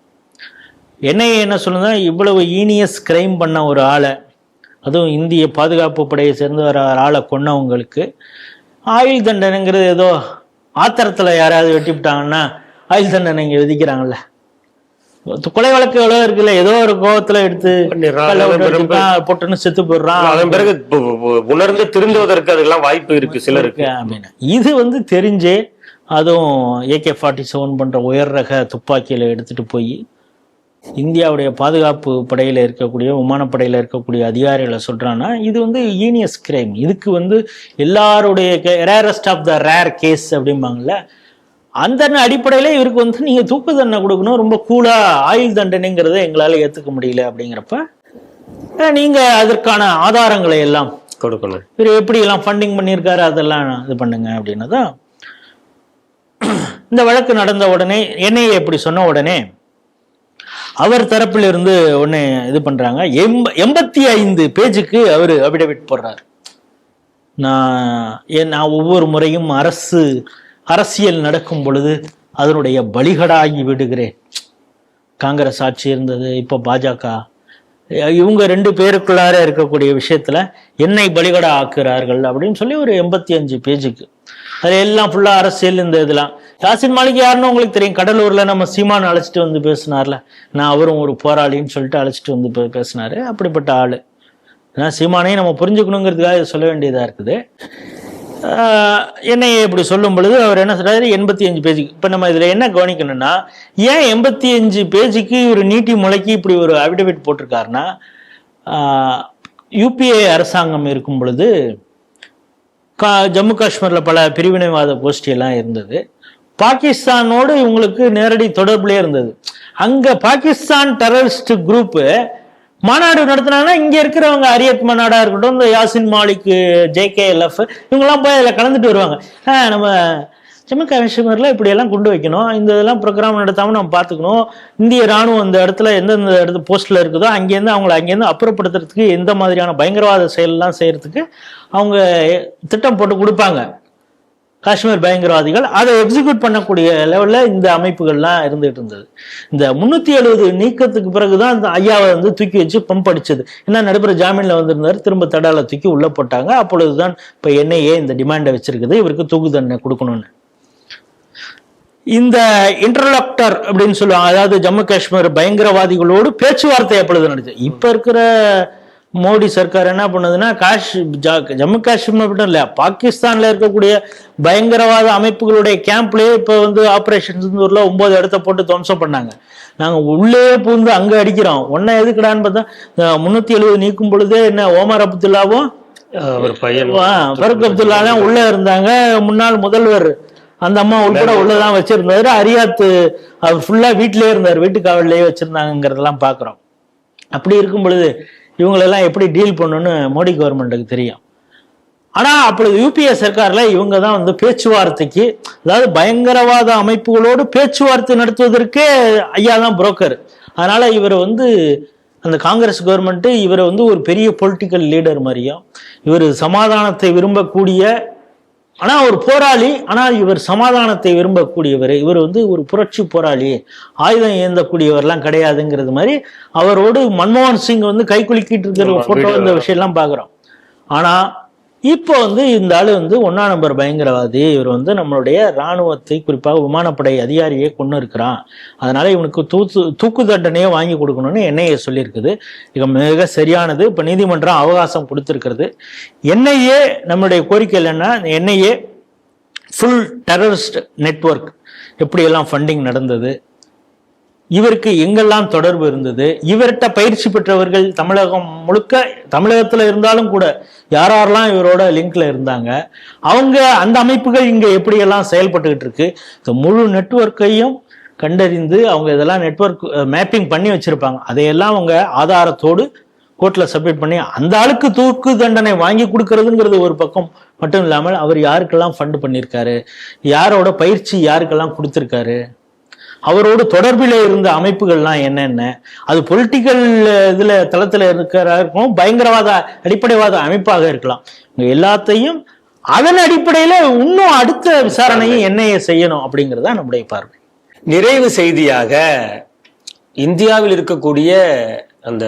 என்ன சொல்லுதா, இவ்வளவு ஈனியஸ் கிரைம் பண்ண ஒரு ஆளை, அதுவும் இந்திய பாதுகாப்பு படையை சேர்ந்த ஒரு ஆளை கொன்னவங்களுக்கு ஆயுள் தண்டனைங்கிறது ஏதோ ஆத்திரத்தில் யாராவது வெட்டிவிட்டாங்கன்னா ஆயுள் தண்டனை இங்கே விதிக்கிறாங்கல்ல. கொலை வழக்கு எவ்வளவு இருக்குல்ல, ஏதோ ஒரு கோபத்துல எடுத்து பொட்டுன்னு செத்து போடுறான், அதன் பிறகு உணர்ந்து திருந்துவதற்கு அதெல்லாம் வாய்ப்பு இருக்கு சிலருக்கு அப்படின்னு. இது வந்து தெரிஞ்சே அதுவும் AK-47 போன்ற உயர் ரக துப்பாக்கியில் எடுத்துகிட்டு போய் இந்தியாவுடைய பாதுகாப்பு படையில் இருக்கக்கூடிய விமானப்படையில் இருக்கக்கூடிய அதிகாரிகளை சொல்கிறான்னா இது வந்து ஈனியஸ் கிரைம். இதுக்கு எல்லாருடைய rarest of the rare case அப்படிம்பாங்கள்ல, அந்த அடிப்படையில் இவருக்கு நீங்கள் தூக்கு தண்டனை கொடுக்கணும், ரொம்ப கூலாக ஆயுள் தண்டனைங்கிறத எங்களால் ஏற்றுக்க முடியல. அப்படிங்கிறப்ப நீங்கள் அதற்கான ஆதாரங்களை எல்லாம் கொடுக்கணும். இவர் எப்படி எல்லாம் ஃபண்டிங் பண்ணியிருக்காரு அதெல்லாம் இது பண்ணுங்க அப்படின்னு தான் இந்த வழக்கு நடந்த உடனே NIA எப்படி சொன்ன உடனே அவர் தரப்பில் இருந்து ஒன்று இது பண்றாங்க. 85 பேஜுக்கு அவர் அபிடவிட் போடுறாரு. நான் ஒவ்வொரு முறையும் அரசியல் நடக்கும் பொழுது அதனுடைய பலிகடாகி விடுகிறேன். காங்கிரஸ் ஆட்சி இருந்தது, இப்போ பாஜக, இவங்க 2 பேருக்குள்ளார இருக்கக்கூடிய விஷயத்துல என்னை பலிகடா ஆக்குறார்கள் அப்படின்னு சொல்லி ஒரு 85 பேஜுக்கு அது எல்லாம் ஃபுல்லா அரசியல். இந்த இதெல்லாம் யாசின் மாலிக் யாருன்னு உங்களுக்கு தெரியும். கடலூர்ல நம்ம சீமான் அழைச்சிட்டு வந்து பேசினார்ல, நான் அவரும் ஒரு போராளின்னு சொல்லிட்டு அழைச்சிட்டு வந்து பேசினாரு. அப்படிப்பட்ட ஆளு. ஏன்னா சீமானையும் நம்ம புரிஞ்சுக்கணுங்கிறதுக்காக சொல்ல வேண்டியதா இருக்குது. என்னை இப்படி சொல்லும் பொழுது அவர் என்ன சொல்றாரு, 85 பேஜுக்கு. இப்ப நம்ம இதுல என்ன கவனிக்கணும்னா, ஏன் 85 பேஜுக்கு ஒரு நீட்டி முளைக்கு இப்படி ஒரு அபிடவிட் போட்டிருக்காருன்னா, UPA அரசாங்கம் இருக்கும் பொழுது ஜம்மு காஷ்மீர்ல பல பிரிவினைவாத கோஷ்டியெல்லாம் இருந்தது. பாகிஸ்தானோடு இவங்களுக்கு நேரடி தொடர்புலேயே இருந்தது. அங்க பாகிஸ்தான் டெரரிஸ்ட் குரூப் மாநாடு நடத்தினாங்கன்னா இங்க இருக்கிறவங்க அரியத் மாநாடா இருக்கட்டும், இந்த யாசின் மாலிக், JKLF இவங்கெல்லாம் போய் அதில் கலந்துட்டு வருவாங்க. நம்ம ஜம்மு காஷ்மீர்ல இப்படி எல்லாம் கொண்டு வைக்கணும், இந்த இதெல்லாம் ப்ரோக்ராம் நடத்தாம நம்ம பார்த்துக்கணும், இந்திய ராணுவம் இந்த இடத்துல எந்தெந்த இடத்துல போஸ்ட்ல இருக்குதோ அங்கேருந்து அவங்களை அங்கேருந்து அப்புறப்படுத்துறதுக்கு எந்த மாதிரியான பயங்கரவாத செயல்லாம் செய்யறதுக்கு அவங்க திட்டம் போட்டு கொடுப்பாங்க. காஷ்மீர் பயங்கரவாதிகள் அதை எக்ஸிக்யூட் பண்ணக்கூடிய லெவலில் இந்த அமைப்புகள்லாம் இருந்துகிட்டு இருந்தது. இந்த 370 நீக்கத்துக்கு பிறகுதான் இந்த ஐயாவை தூக்கி வச்சு பம்ப் அடிச்சது. ஏன்னா நடுப்புற ஜாமீன்ல வந்திருந்தாரு, திரும்ப தடால தூக்கி உள்ள போட்டாங்க. அப்பொழுதுதான் இப்போ NIA இந்த டிமாண்டை வச்சிருக்குது, இவருக்கு தூக்கு தண்டனை கொடுக்கணும்னு. இந்த இன்டர்லாக்டர் அப்படின்னு சொல்லுவாங்க, அதாவது ஜம்மு காஷ்மீர் பயங்கரவாதிகளோடு பேச்சுவார்த்தை எப்பொழுது நடந்துச்சு. இப்ப இருக்கிற மோடி சர்க்கார் என்ன பண்ணுதுன்னா, ஜம்மு காஷ்மீர் மட்டும் இல்ல, பாகிஸ்தான்ல இருக்கக்கூடிய பயங்கரவாத அமைப்புகளுடைய கேம்ப்லயே இப்ப ஆபரேஷன் சிந்தூர்ல 9 இடத்த போட்டு துவம்சம் பண்ணாங்க. நாங்க உள்ளே பூந்து அங்க அடிக்கிறோம். ஒன்ன எதுக்குடான்னு பார்த்தா 370 நீக்கும் பொழுதே என்ன ஓமர் அப்துல்லாவும் ஃபருக் அப்துல்லாவும் உள்ள இருந்தாங்க. முன்னாள் முதல்வர் அந்த அம்மா உள்பட உள்ளதான் வச்சிருந்தாரு. அரியாத் அவர் ஃபுல்லா வீட்டிலேயே இருந்தார், வீட்டு காவல்லையே வச்சிருந்தாங்கிறதெல்லாம் பாக்குறோம். அப்படி இருக்கும் பொழுது இவங்களெல்லாம் எப்படி டீல் பண்ணணும்னு மோடி கவர்மெண்ட்டுக்கு தெரியும். ஆனா அப்பொழுது UPA சர்க்கார்ல இவங்க தான் பேச்சுவார்த்தைக்கு, அதாவது பயங்கரவாத அமைப்புகளோடு பேச்சுவார்த்தை நடத்துவதற்கே ஐயா தான் புரோக்கர். அதனால இவர் அந்த காங்கிரஸ் கவர்மெண்ட் இவரை ஒரு பெரிய பொலிட்டிக்கல் லீடர் மாதிரியும், இவர் சமாதானத்தை விரும்பக்கூடிய, ஆனா ஒரு போராளி, ஆனால் இவர் சமாதானத்தை விரும்பக்கூடியவர், இவர் ஒரு புரட்சி போராளி, ஆயுதம் ஏந்தக்கூடியவர்லாம் கிடையாதுங்கிறது மாதிரி அவரோடு மன்மோகன் சிங் கைக்குலுக்கிட்டு இருக்கிற போட்டோ இந்த விஷயம் எல்லாம் பாக்குறோம். ஆனா இப்போ இந்த ஆளு 1ஆம் நம்பர் பயங்கரவாதி, இவர் நம்மளுடைய இராணுவத்தை குறிப்பாக விமானப்படை அதிகாரியை கொண்டு இருக்கிறான், அதனால இவனுக்கு தூக்கு தண்டனையே வாங்கி கொடுக்கணும்னு NIA சொல்லியிருக்குது. இது மிக சரியானது. இப்ப நீதிமன்றம் அவகாசம் கொடுத்திருக்கிறது. NIA நம்மளுடைய கோரிக்கையில் என்ன, NIA ஃபுல் டெரரிஸ்ட் நெட்வொர்க் எப்படியெல்லாம் ஃபண்டிங் நடந்தது, இவருக்கு எங்கெல்லாம் தொடர்பு இருந்தது, இவர்கிட்ட பயிற்சி பெற்றவர்கள் தமிழகம் முழுக்க, தமிழகத்துல இருந்தாலும் கூட யாரெல்லாம் இவரோட லிங்க்ல இருந்தாங்க, அவங்க அந்த அமைப்புகள் இங்க எப்படியெல்லாம் செயல்பட்டுக்கிட்டு இருக்கு, இந்த முழு நெட்வொர்க்கையும் கண்டறிந்து அவங்க இதெல்லாம் நெட்வொர்க் மேப்பிங் பண்ணி வச்சிருப்பாங்க. அதையெல்லாம் அவங்க ஆதாரத்தோடு கோர்ட்ல சப்மிட் பண்ணி அந்த ஆளுக்கு தூக்கு தண்டனை வாங்கி கொடுக்கறதுங்கிறது ஒரு பக்கம் மட்டும் இல்லாமல் அவர் யாருக்கெல்லாம் ஃபண்ட் பண்ணியிருக்காரு, யாரோட பயிற்சி யாருக்கெல்லாம் கொடுத்துருக்காரு, அவரோடு தொடர்பில் இருந்த அமைப்புகள்லாம் என்னென்ன, அது பொலிட்டிக்கல் இதுல தளத்துல இருக்கிறாருக்கும், பயங்கரவாத அடிப்படைவாத அமைப்பாக இருக்கலாம், எல்லாத்தையும் அதன் அடிப்படையில இன்னும் அடுத்த விசாரணையை NIA செய்யணும் அப்படிங்கிறதா நம்முடைய பார்வை. நிறைவு செய்தியாக, இந்தியாவில் இருக்கக்கூடிய அந்த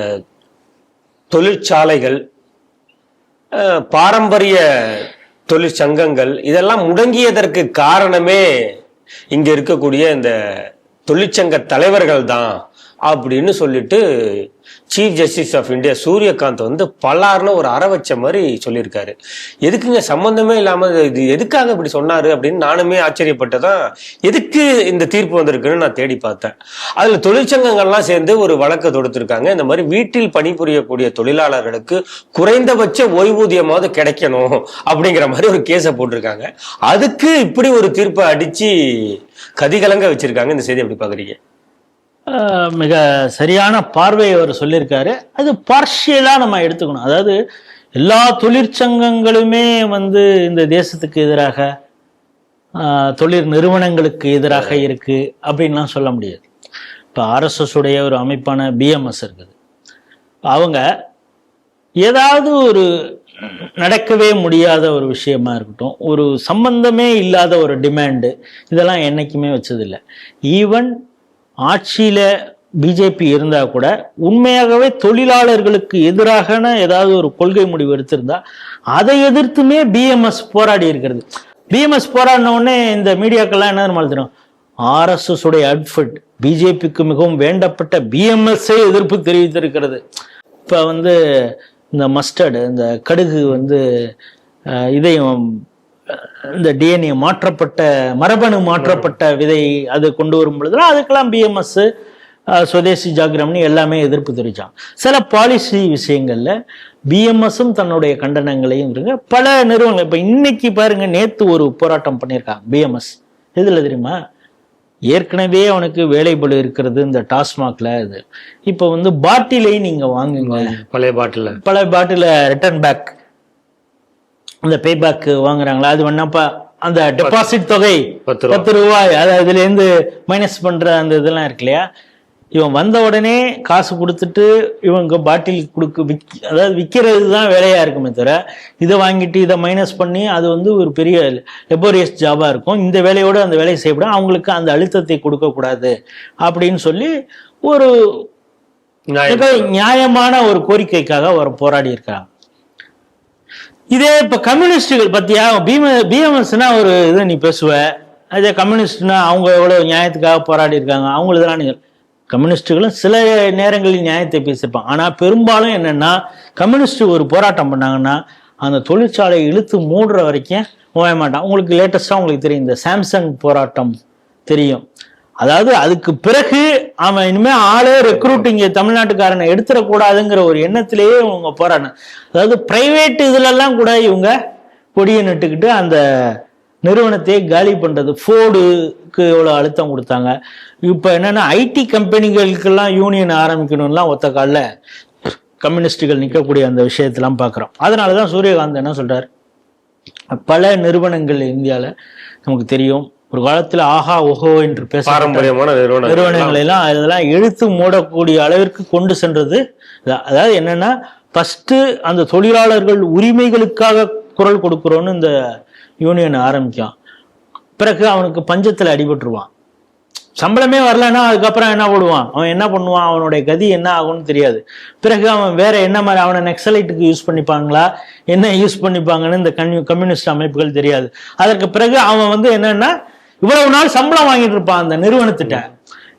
தொழிற்சாலைகள், பாரம்பரிய தொழிற்சங்கங்கள் இதெல்லாம் முடங்கியதற்கு காரணமே இங்க இருக்கக்கூடிய இந்த தொழிற்சங்க தலைவர்கள் தான் அப்படின்னு சொல்லிட்டு chief justice of India Surya Kant வந்து பலார்னு ஒரு அற வச்ச மாதிரி சொல்லியிருக்காரு. எதுக்குங்க, சம்பந்தமே இல்லாம இது எதுக்காக இப்படி சொன்னாரு அப்படின்னு நானுமே ஆச்சரியப்பட்டதான். எதுக்கு இந்த தீர்ப்பு வந்திருக்குன்னு நான் தேடி பார்த்தேன். அதுல தொழிற்சங்கங்கள்லாம் சேர்ந்து ஒரு வழக்கு தொடுத்திருக்காங்க. இந்த மாதிரி வீட்டில் பணிபுரியக்கூடிய தொழிலாளர்களுக்கு குறைந்தபட்ச ஓய்வூதியமாவது கிடைக்கணும் அப்படிங்கிற மாதிரி ஒரு கேஸை போட்டிருக்காங்க. அதுக்கு இப்படி ஒரு தீர்ப்பை அடிச்சு கதிகலங்க வச்சிருக்காங்க. இந்த செய்தி எப்படி பாக்குறீங்க? மிக சரியான பார்வையை அவர் சொல்லியிருக்காரு. அது பார்ஷியலா நம்ம எடுத்துக்கணும். அதாவது எல்லா தொழிற்சங்கங்களுமே வந்து இந்த தேசத்துக்கு எதிராக, தொழில் நிறுவனங்களுக்கு எதிராக இருக்கு அப்படின்லாம் சொல்ல முடியாது. இப்போ ஆர்எஸ்எஸ் உடைய ஒரு அமைப்பான பிஎம்எஸ் இருக்குது. அவங்க ஏதாவது ஒரு நடக்கவே முடியாத ஒரு விஷயமா இருக்கட்டும், ஒரு சம்பந்தமே இல்லாத ஒரு டிமாண்டு, இதெல்லாம் என்னைக்குமே வச்சதில்லை. ஈவன் ஆட்சியில பிஜேபி இருந்தா கூட உண்மையாகவே தொழிலாளர்களுக்கு எதிராக ஏதாவது ஒரு கொள்கை முடிவு எடுத்திருந்தா அதை எதிர்த்துமே பிஎம்எஸ் போராடி இருக்கிறது. பிஎம்எஸ் போராடின உடனே இந்த மீடியாக்கெல்லாம் என்ன தெரியும், ஆர்எஸ்எஸ் உடைய அட்வொகேட் பிஜேபிக்கு மிகவும் வேண்டப்பட்ட பிஎம்எஸ்ஸே எதிர்ப்பு தெரிவித்திருக்கிறது. இப்ப வந்து இந்த மஸ்டர்டு, இந்த கடுகு வந்து இதையும் இந்த டிஎன்ஏ மாற்றப்பட்ட, மரபணு மாற்றப்பட்ட விதை அது கொண்டு வரும் பொழுதுலாம் அதுக்கெல்லாம் பிஎம்எஸ், சுதேசி ஜாகிரம்னு எல்லாமே எதிர்ப்பு தெரிவிச்சாங்க. சில பாலிசி விஷயங்கள்ல பிஎம்எஸும் தன்னுடைய கண்டனங்களையும் இருக்கு. பல நிறுவனங்கள் இப்ப இன்னைக்கு பாருங்க, நேத்து ஒரு போராட்டம் பண்ணியிருக்காங்க பிஎம்எஸ். எதுல தெரியுமா? ஏற்கனவே அவனுக்கு வேலைபளு இருக்கிறது இந்த டாஸ்மாக்ல. இது இப்ப வந்து பாட்டிலை நீங்க வாங்குங்க, பழைய பாட்டில ரிட்டர்ன் பேக், அந்த பேபேக் வாங்குறாங்களா, அது வேணாப்பா அந்த டெபாசிட் தொகை 10 ரூபாய், அதாவது இதுல இருந்து மைனஸ் பண்ற அந்த இதெல்லாம் இருக்கு இல்லையா, இவன் வந்த உடனே காசு கொடுத்துட்டு இவங்க பாட்டில் அதாவது விற்கிறது தான் வேலையா இருக்குமே தவிர இதை வாங்கிட்டு இதை மைனஸ் பண்ணி அது வந்து ஒரு பெரிய லெபோரியஸ் ஜாபா இருக்கும். இந்த வேலையோட அந்த வேலையை செய்யப்படும், அவங்களுக்கு அந்த அழுத்தத்தை கொடுக்க கூடாது அப்படின்னு சொல்லி ஒரு நியாயமான ஒரு கோரிக்கைக்காக அவர் போராடி இருக்காங்க. இதே இப்ப கம்யூனிஸ்டுகள் பத்தியா, பிஎம்எஸ்னா ஒரு இது நீ பேசுவ, அதே கம்யூனிஸ்ட்னா அவங்க எவ்வளவு நியாயத்துக்காக போராடி இருக்காங்க, அவங்களதெல்லாம் நீங்க. கம்யூனிஸ்டுகளும் சில நேரங்களில் நியாயத்தை பேசியிருப்பாங்க. ஆனா பெரும்பாலும் என்னன்னா, கம்யூனிஸ்ட் ஒரு போராட்டம் பண்ணாங்கன்னா அந்த தொழிற்சாலையை இழுத்து மூடுற வரைக்கும் போக மாட்டான். உங்களுக்கு லேட்டஸ்டா உங்களுக்கு தெரியும், இந்த சாம்சங் போராட்டம் தெரியும். அதாவது அதுக்கு பிறகு அவன் இனிமே ஆளே ரெக்ரூட்டிங் தமிழ்நாட்டுக்காரனை எடுத்துடக்கூடாதுங்கிற ஒரு எண்ணத்திலேயே இவங்க போராடின. அதாவது பிரைவேட் இதுலெல்லாம் கூட இவங்க கொடியை நட்டுக்கிட்டு அந்த நிறுவனத்தையே காலி பண்றது. ஃபோர்டுக்கு எவ்வளவு அழுத்தம் கொடுத்தாங்க. இப்ப என்னன்னா ஐடி கம்பெனிகளுக்கெல்லாம் யூனியன் ஆரம்பிக்கணும்லாம் ஒத்த காலில் கம்யூனிஸ்டுகள் நிற்கக்கூடிய அந்த விஷயத்தெல்லாம் பார்க்குறோம். அதனாலதான் சூரியகாந்த் என்ன சொல்றாரு, பல நிறுவனங்கள் இந்தியாவில் நமக்கு தெரியும், ஒரு காலத்துல ஆஹா ஓஹோ என்று பேச நிறுவனங்கள் எல்லாம் அதெல்லாம் இழுத்து மூடக்கூடிய அளவிற்கு கொண்டு சென்றது. அதாவது என்னன்னா, ஃபர்ஸ்ட் அந்த தொழிலாளர்கள் உரிமைகளுக்காக குரல் கொடுக்கிறோன்னு இந்த யூனியன் ஆரம்பிக்கான். பிறகு அவனுக்கு பஞ்சத்துல அடிபட்டுருவான், சம்பளமே வரலன்னா அதுக்கப்புறம் என்ன போடுவான், அவன் என்ன பண்ணுவான், அவனுடைய கதி என்ன ஆகும்னு தெரியாது. பிறகு அவன் வேற என்ன மாதிரி, அவனை நக்சலைட்டுக்கு யூஸ் பண்ணிப்பாங்களா, என்ன யூஸ் பண்ணிப்பாங்கன்னு இந்த கம்யூனிஸ்ட் அமைப்புகள் தெரியாது. அதற்கு பிறகு அவன் வந்து என்னன்னா, இவ்வளவு நாள் சம்பளம் வாங்கிட்டு இருப்பான் அந்த நிறுவனத்திட்ட.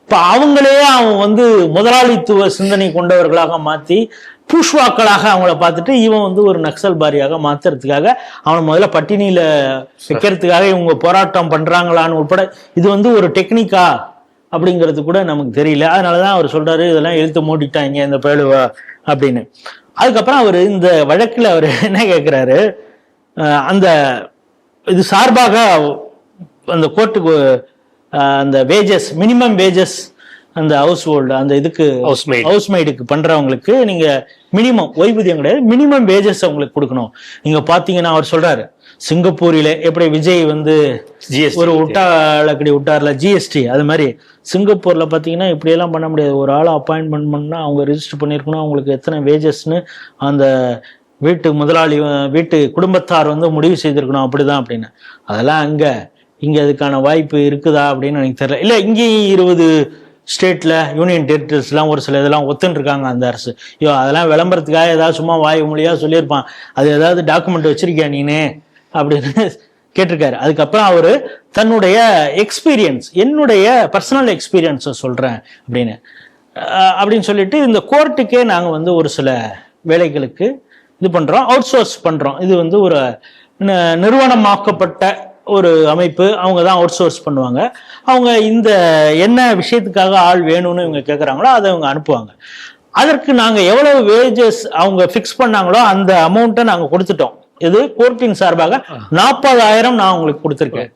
இப்ப அவங்களே அவன் வந்து முதலாளித்துவ சிந்தனை கொண்டவர்களாக மாத்தி பூஷ்வாக்களாக அவங்கள பார்த்துட்டு இவன் வந்து ஒரு நக்சல் பாரியாக மாத்துறதுக்காக அவனை முதல்ல பட்டினியில வைக்கிறதுக்காக இவங்க போராட்டம் பண்றாங்களான்னு உட்பட இது வந்து ஒரு டெக்னிக்கா அப்படிங்கிறது கூட நமக்கு தெரியல. அதனாலதான் அவர் சொல்றாரு, இதெல்லாம் இழுத்து மூடிட்டாங்க இந்த பேழுவா அப்படின்னு. அதுக்கப்புறம் அவர் இந்த வழக்குல அவர் என்ன கேட்கிறாரு, அந்த இது சார்பாக அந்த கோர்ட்டுக்கு அந்த வேஜஸ், மினிமம் வேஜஸ், அந்த ஹவுஸ் ஹோல்டு, அந்த இதுக்கு ஹவுஸ்மெய்டுக்கு பண்றவங்களுக்கு நீங்க மினிமம் ஓய்வூதியம் கிடையாது, மினிமம் வேஜஸ் அவங்களுக்கு கொடுக்கணும். நீங்க பாத்தீங்கன்னா அவர் சொல்றாரு, சிங்கப்பூரில எப்படி விஜய் வந்து ஒரு உட்டாளக்கடி விட்டார்ல ஜிஎஸ்டி, அது மாதிரி சிங்கப்பூர்ல பாத்தீங்கன்னா இப்படி எல்லாம் பண்ண முடியாது. ஒரு ஆளை அப்பாயின்மெண்ட் பண்ணா அவங்க ரிஜிஸ்டர் பண்ணிருக்கணும், அவங்களுக்கு எத்தனை வேஜஸ்ன்னு அந்த வீட்டு முதலாளி வீட்டு குடும்பத்தார் வந்து முடிவு செய்திருக்கணும், அப்படிதான் அப்படின்னு. அதெல்லாம் இங்க அதுக்கான வாய்ப்பு இருக்குதா அப்படின்னு எனக்கு தெரியல. இல்ல இங்கேயும் 20 ஸ்டேட்ல யூனியன் டெரிட்டரிஸ்லாம் ஒரு சில இதெல்லாம் ஒத்துன்னு இருக்காங்க அந்த அரசு. அதெல்லாம் விளம்பரத்துக்காக ஏதாவது சும்மா வாய் மொழியா சொல்லியிருப்பான், அது ஏதாவது டாக்குமெண்ட் வச்சிருக்கியா நீனு அப்படின்னு கேட்டிருக்காரு. அதுக்கப்புறம் அவரு தன்னுடைய எக்ஸ்பீரியன்ஸ், என்னுடைய பர்சனல் எக்ஸ்பீரியன்ஸை சொல்றேன் அப்படின்னு. அப்படின்னு சொல்லிட்டு இந்த கோர்ட்டுக்கே நாங்கள் வந்து ஒரு சில வேலைகளுக்கு இது பண்ணுறோம், அவுட் சோர்ஸ் பண்ணுறோம். இது வந்து ஒரு நிறுவனமாக்கப்பட்ட ஒரு அமைப்பு, அவங்க தான் அவுட் சோர்ஸ் பண்ணுவாங்க. அவங்க இந்த என்ன விஷயத்துக்காக ஆள் வேணும்னு இவங்க கேட்குறாங்களோ அதை அவங்க அனுப்புவாங்க. அதற்கு நாங்கள் எவ்வளவு வேஜஸ் அவங்க ஃபிக்ஸ் பண்ணாங்களோ அந்த அமௌண்ட்டை நாங்கள் கொடுத்துட்டோம். இது கோர்ட்டின் சார்பாக 40,000 நான் உங்களுக்கு கொடுத்துருக்கேன்.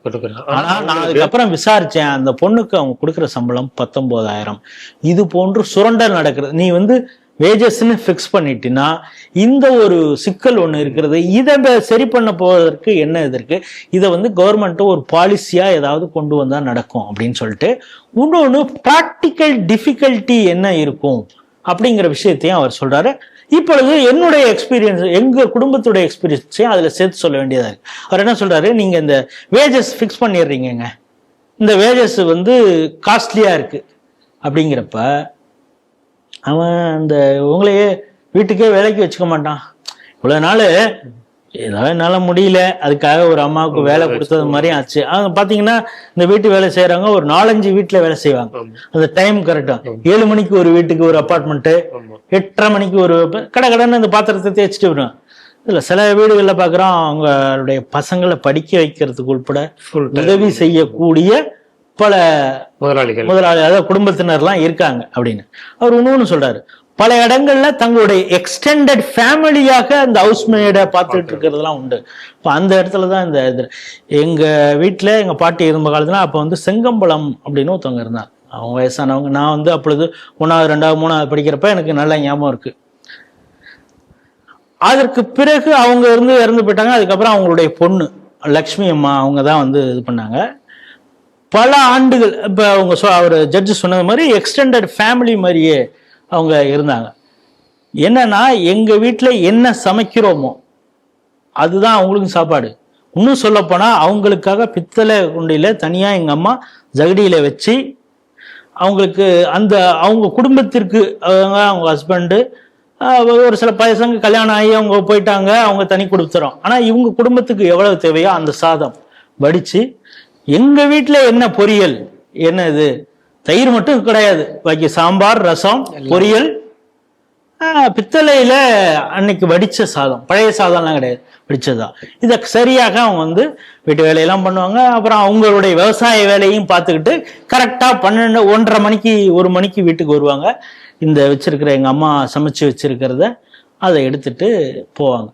ஆனா நான் அதுக்கப்புறம் விசாரிச்சேன், அந்த பொண்ணுக்கு அவங்க கொடுக்குற சம்பளம் 19,000. இது போன்று சுரண்டல் நடக்கிறது. நீ வந்து வேஜஸ்ன்னு ஃபிக்ஸ் பண்ணிட்டினா இந்த ஒரு சிக்கல் ஒன்று இருக்கிறது. இதை சரி பண்ண போவதற்கு என்ன இதற்கு, இதை வந்து கவர்மெண்ட் ஒரு பாலிசியா ஏதாவது கொண்டு வந்தா நடக்கும் அப்படின்னு சொல்லிட்டு. இன்னொன்று ப்ராக்டிக்கல் டிஃபிகல்ட்டி என்ன இருக்கும் அப்படிங்கிற விஷயத்தையும் அவர் சொல்றாரு. இப்பொழுது என்னுடைய எக்ஸ்பீரியன்ஸ், எங்க குடும்பத்துடைய எக்ஸ்பீரியன்ஸையும் அதுல சேர்த்து சொல்ல வேண்டியதா இருக்கு. அவர் என்ன சொல்றாரு, நீங்க இந்த வேஜஸ் ஃபிக்ஸ் பண்ணிடுறீங்க, இந்த வேஜஸ் வந்து காஸ்ட்லியா இருக்கு அப்படிங்கிறப்ப அவன் அந்த உங்களையே வீட்டுக்கே வேலைக்கு வச்சுக்க மாட்டான். இவ்வளவு நாள் ஏதாவது என்னால முடியல, அதுக்காக ஒரு அம்மாவுக்கு வேலை கொடுத்தது மாதிரி ஆச்சு. அவங்க பாத்தீங்கன்னா இந்த வீட்டு வேலை செய்யறவங்க ஒரு 4-5 வீட்டுல வேலை செய்வாங்க. அந்த டைம் கரெக்டா 7 மணிக்கு ஒரு வீட்டுக்கு ஒரு அப்பார்ட்மெண்ட், 8:30 மணிக்கு ஒரு கடைன்னு இந்த பாத்திரத்தை தேய்ச்சிட்டு வருவாங்க. இல்ல சில வீடுகள்ல பாக்குறோம், அவங்களுடைய பசங்களை படிக்க வைக்கிறதுக்கு உட்பட உதவி செய்யக்கூடிய பல முதலாளிகள் அதாவது குடும்பத்தினர்லாம் இருக்காங்க அப்படின்னு அவர் இன்னொன்னு சொல்றாரு. பல இடங்கள்ல தங்களுடைய எக்ஸ்டெண்டட் ஃபேமிலியாக அந்த ஹவுஸ் மேடை பார்த்துட்டு இருக்கிறதுலாம் உண்டு. இப்போ அந்த இடத்துலதான் இந்த இது. எங்க வீட்டுல எங்க பாட்டி இருந்த காலத்துல அப்ப வந்து செங்கம்பலம் அப்படின்னு ஒருத்தவங்க இருந்தாங்க. அவங்க வயசானவங்க. நான் வந்து அப்பொழுது 1வது 2வது 3வது படிக்கிறப்ப எனக்கு நல்ல ஞாபகம் இருக்கு. அதற்கு பிறகு அவங்க இறந்து போயிட்டாங்க. அதுக்கப்புறம் அவங்களுடைய பொண்ணு லக்ஷ்மி அம்மா அவங்க தான் வந்து இது பண்ணாங்க. பல ஆண்டுகள் இப்ப அவங்க அவர் ஜட்ஜு சொன்னது மாதிரி எக்ஸ்டெண்டட் ஃபேமிலி மாதிரியே அவங்க இருந்தாங்க. என்னன்னா எங்க வீட்டுல என்ன சமைக்கிறோமோ அதுதான் அவங்களுக்கும் சாப்பாடு. இன்னும் சொல்ல போனா அவங்களுக்காக பித்தளை குண்டியில தனியா எங்க அம்மா ஜகடியில வச்சு அவங்களுக்கு அந்த அவங்க குடும்பத்திற்கு அவங்க ஹஸ்பண்டு ஒரு சில பசங்க கல்யாணம் ஆகி அவங்க போயிட்டாங்க, அவங்க தனி கொடுத்துறோம். ஆனா இவங்க குடும்பத்துக்கு எவ்வளவு தேவையோ அந்த சாதம் வடிச்சு, எங்க வீட்டுல என்ன பொரியல், என்ன இது தயிர் மட்டும் கிடையாது, பாக்கி சாம்பார் ரசம் பொரியல், பித்தளையில அன்னைக்கு வடிச்ச சாதம், பழைய சாதம்லாம் கிடையாது, வடிச்சதா. இதை சரியாக அவங்க வந்து வீட்டு வேலையெல்லாம் பண்ணுவாங்க. அப்புறம் அவங்களுடைய விவசாய வேலையும் பார்த்துக்கிட்டு கரெக்டா 12, 1:30 மணிக்கு 1 மணிக்கு வீட்டுக்கு வருவாங்க. இந்த வச்சிருக்கிற எங்க அம்மா சமைச்சு வச்சிருக்கிறத அதை எடுத்துட்டு போவாங்க.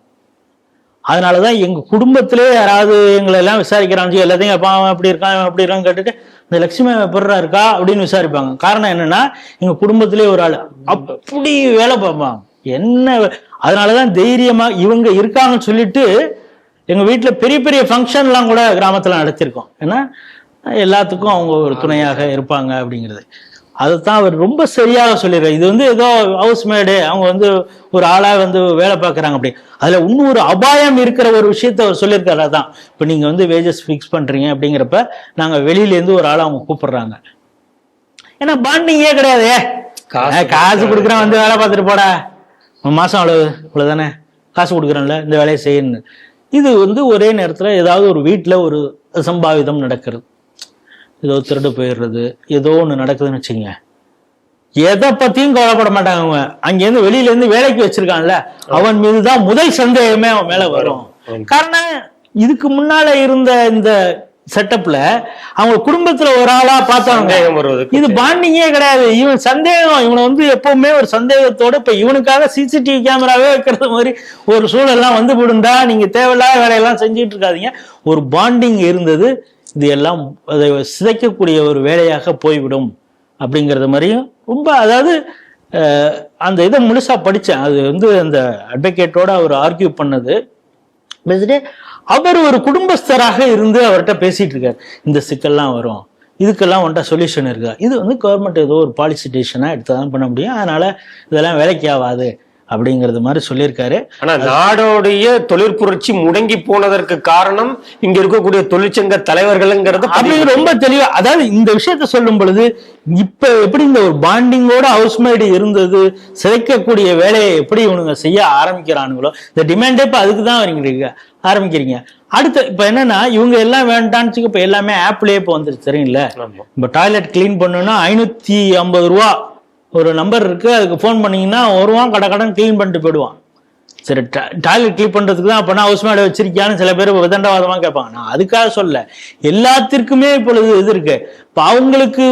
அதனாலதான் எங்க குடும்பத்திலே யாராவது எங்களை எல்லாம் விசாரிக்கிறாங்க, எல்லாத்தையும் அப்பா அவன் எப்படி இருக்கான் இவன் எப்படி இருக்கான்னு கேட்டுட்டு இந்த லட்சுமி எப்படா இருக்கா அப்படின்னு விசாரிப்பாங்க. காரணம் என்னன்னா எங்க குடும்பத்திலே ஒரு ஆள் அப்படி வேலை பார்ப்பாங்க. என்ன அதனாலதான் தைரியமா இவங்க இருக்காங்கன்னு சொல்லிட்டு எங்க வீட்டுல பெரிய பெரிய ஃபங்க்ஷன் எல்லாம் கூட கிராமத்துல நடத்திருக்கோம். ஏன்னா எல்லாத்துக்கும் அவங்க ஒரு துணையாக இருப்பாங்க அப்படிங்கிறது. அதைத்தான் அவர் ரொம்ப சரியாக சொல்லிடுறாரு. இது வந்து ஏதோ ஹவுஸ் மேடு அவங்க வந்து ஒரு ஆளா வந்து வேலை பார்க்குறாங்க அப்படி. அதுல இன்னும் ஒரு அபாயம் இருக்கிற ஒரு விஷயத்த அவர் சொல்லியிருக்காரு. அதான் இப்ப நீங்க வந்து வேஜஸ் ஃபிக்ஸ் பண்றீங்க அப்படிங்கிறப்ப நாங்க வெளியில இருந்து ஒரு ஆளை அவங்க கூப்பிடுறாங்க. ஏன்னா பாண்டிங்கே கிடையாது, காசு கொடுக்குறேன் வந்து வேலை பார்த்துட்டு போடா, மாசம் அவ்வளவுதானே காசு கொடுக்குறேன்ல இந்த வேலையை செய்யணும்னு. இது வந்து ஒரே நேரத்துல ஏதாவது ஒரு வீட்டுல ஒரு சம்பாவிதம் நடக்கிறது, ஏதோ திருடு போயிடுறது, ஏதோ ஒண்ணு நடக்குதுன்னு வச்சுங்க, எதை பத்தியும் கவலைப்பட மாட்டாங்க. அவங்க அங்கிருந்து வெளியில இருந்து வேலைக்கு வச்சிருக்கான்ல அவன் மீதுதான் முதல் சந்தேகமே அவன் மேல வரும். காரணம் இதுக்கு முன்னால இருந்த இந்த செட்டப்ல அவங்க குடும்பத்துல ஒரு ஆளா பார்த்தவங்க. இது பாண்டிங்கே கிடையாது, இவன் சந்தேகம், இவனை வந்து எப்பவுமே ஒரு சந்தேகத்தோட இப்ப இவனுக்காக சிசிடிவி கேமராவே வைக்கிறது மாதிரி ஒரு சூழல்லாம் வந்து விடுந்தா நீங்க தேவையில்லாத வேலையெல்லாம் செஞ்சுட்டு இருக்காதீங்க. ஒரு பாண்டிங் இருந்தது, இது எல்லாம் அதை சிதைக்கக்கூடிய ஒரு வேலையாக போய்விடும் அப்படிங்கிறது மாதிரியும் ரொம்ப, அதாவது அந்த இதை முழுசா படித்தேன். அது வந்து அந்த அட்வொகேட்டோட அவர் ஆர்கியூ பண்ணது பேசிட்டு அவர் ஒரு குடும்பஸ்தராக இருந்து அவர்கிட்ட பேசிட்டு இருக்காரு. இந்த சிக்கல்லாம் வரும், இதுக்கெல்லாம் ஒன்றை சொல்யூஷன் இருக்கா, இது வந்து கவர்மெண்ட் ஏதோ ஒரு பாலிசி டெசிஷனா எடுத்துதான் பண்ண முடியும், அதனால இதெல்லாம் வேலைக்கு ஆகாது அப்படிங்கிறது மாதிரி சொல்லியிருக்காரு. ஆனா நாடோடைய தொழிற்புரட்சி முடங்கி போனதற்கு காரணம் இங்க இருக்கக்கூடிய தொழிற்சங்க தலைவர்கள்ங்கிறது அப்படிங்கிற ரொம்ப தெளிவா, அதாவது இந்த விஷயத்த சொல்லும் பொழுது இப்ப எப்படி இந்த ஒரு பாண்டிங்கோட ஹவுஸ்மேடு இருந்தது, சிதைக்கக்கூடிய வேலையை எப்படி இவனுங்க செய்ய ஆரம்பிக்கிறானுங்களோ, இந்த டிமாண்டே இப்ப அதுக்குதான் ஆரம்பிக்கிறீங்க. அடுத்து இப்ப என்னன்னா இவங்க எல்லாம் வேண்டான்னு இப்ப எல்லாமே ஆப்லயே இப்ப வந்துருச்சு தெரியுங்களா. இப்ப டாய்லெட் கிளீன் பண்ணணும்னா 550 ரூபா ஒரு நம்பர் இருக்கு, அதுக்கு ஃபோன் பண்ணீங்கன்னா வருவான், கடன் க்ளீன் பண்ணிட்டு போயிடுவான். சரி, டாய்லெட் க்ளீன் பண்றதுக்கு தான் அப்பனா ஹவுஸ் மேடை வச்சிருக்கியான்னு சில பேர் விதண்டவாதமா கேட்பாங்க. நான் அதுக்காக சொல்ல, எல்லாத்திற்குமே இப்பொழுது இது இருக்கு. இப்போ அவங்களுக்கு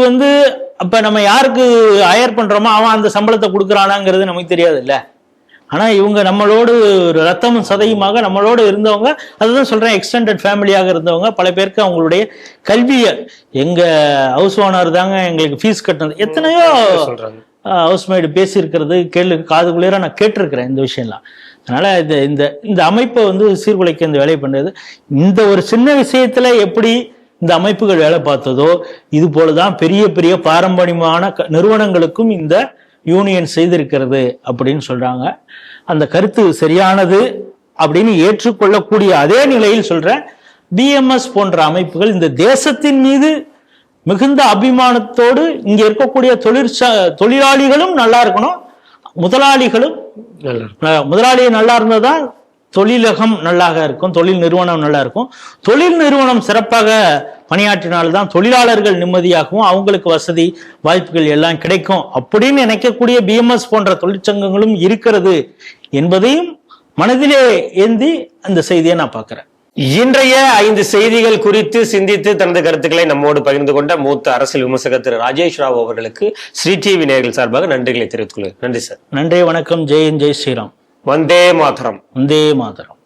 அப்ப நம்ம யாருக்கு ஹயர் பண்றோமோ அவன் அந்த சம்பளத்தை கொடுக்குறானாங்கிறது நமக்கு தெரியாது இல்ல. ஆனா இவங்க நம்மளோடு ரத்தமும் சதையுமாக நம்மளோடு இருந்தவங்க, அதுதான் சொல்றேன், எக்ஸ்டெண்டட் ஃபேமிலியாக இருந்தவங்க. பல பேருக்கு அவங்களுடைய கல்வியை, எங்க ஹவுஸ் ஓனர் தாங்க எங்களுக்கு ஃபீஸ் கட்டினது, எத்தனையோ ஹவுஸ்மேடு பேசி இருக்கிறது காது குளிர நான் கேட்டிருக்கிறேன் இந்த விஷயம்லாம். அதனால இந்த அமைப்பை சீர்குலைக்க இந்த வேலையை பண்றது. இந்த ஒரு சின்ன விஷயத்துல எப்படி இந்த அமைப்புகள் வேலை பார்த்ததோ இது போலதான் பெரிய பெரிய பாரம்பரியமான நிறுவனங்களுக்கும் இந்த யூனியன் செய்திருக்கிறது அப்படின்னு சொல்றாங்க. அந்த கருத்து சரியானது அப்படின்னு ஏற்றுக்கொள்ளக்கூடிய அதே நிலையில் சொல்றேன், பிஎம்எஸ் போன்ற அமைப்புகள் இந்த தேசத்தின் மீது மிகுந்த அபிமானத்தோடு இங்க இருக்கக்கூடிய தொழிலாளிகளும் நல்லா இருக்கணும், முதலாளிகளும் முதலாளி நல்லா இருந்ததுதான் தொழிலகம் நல்லாக இருக்கும், தொழில் நிறுவனம் நல்லா இருக்கும். தொழில் நிறுவனம் சிறப்பாக பணியாற்றினால்தான் தொழிலாளர்கள் நிம்மதியாகவும் அவங்களுக்கு வசதி வாய்ப்புகள் எல்லாம் கிடைக்கும் அப்படின்னு நினைக்கக்கூடிய பிஎம்எஸ் போன்ற தொழிற்சங்கங்களும் இருக்கிறது என்பதையும் மனதிலே ஏந்தி அந்த செய்தியை நான் பார்க்கிறேன். இன்றைய 5 செய்திகள் குறித்து சிந்தித்து தனது கருத்துக்களை நம்மோடு பகிர்ந்து கொண்ட மூத்த அரசியல் விமர்சகர் திரு ராஜேஷ் ராவ் அவர்களுக்கு ஸ்ரீ டிவி நேயர்கள் சார்பாக நன்றிகளை தெரிவித்துக் கொள்கிறேன். நன்றி சார். நன்றி, வணக்கம். ஜெய் ஹிந்த், ஜெய் ஸ்ரீராம். வந்தே மாதரம். வந்தே மாதரம்.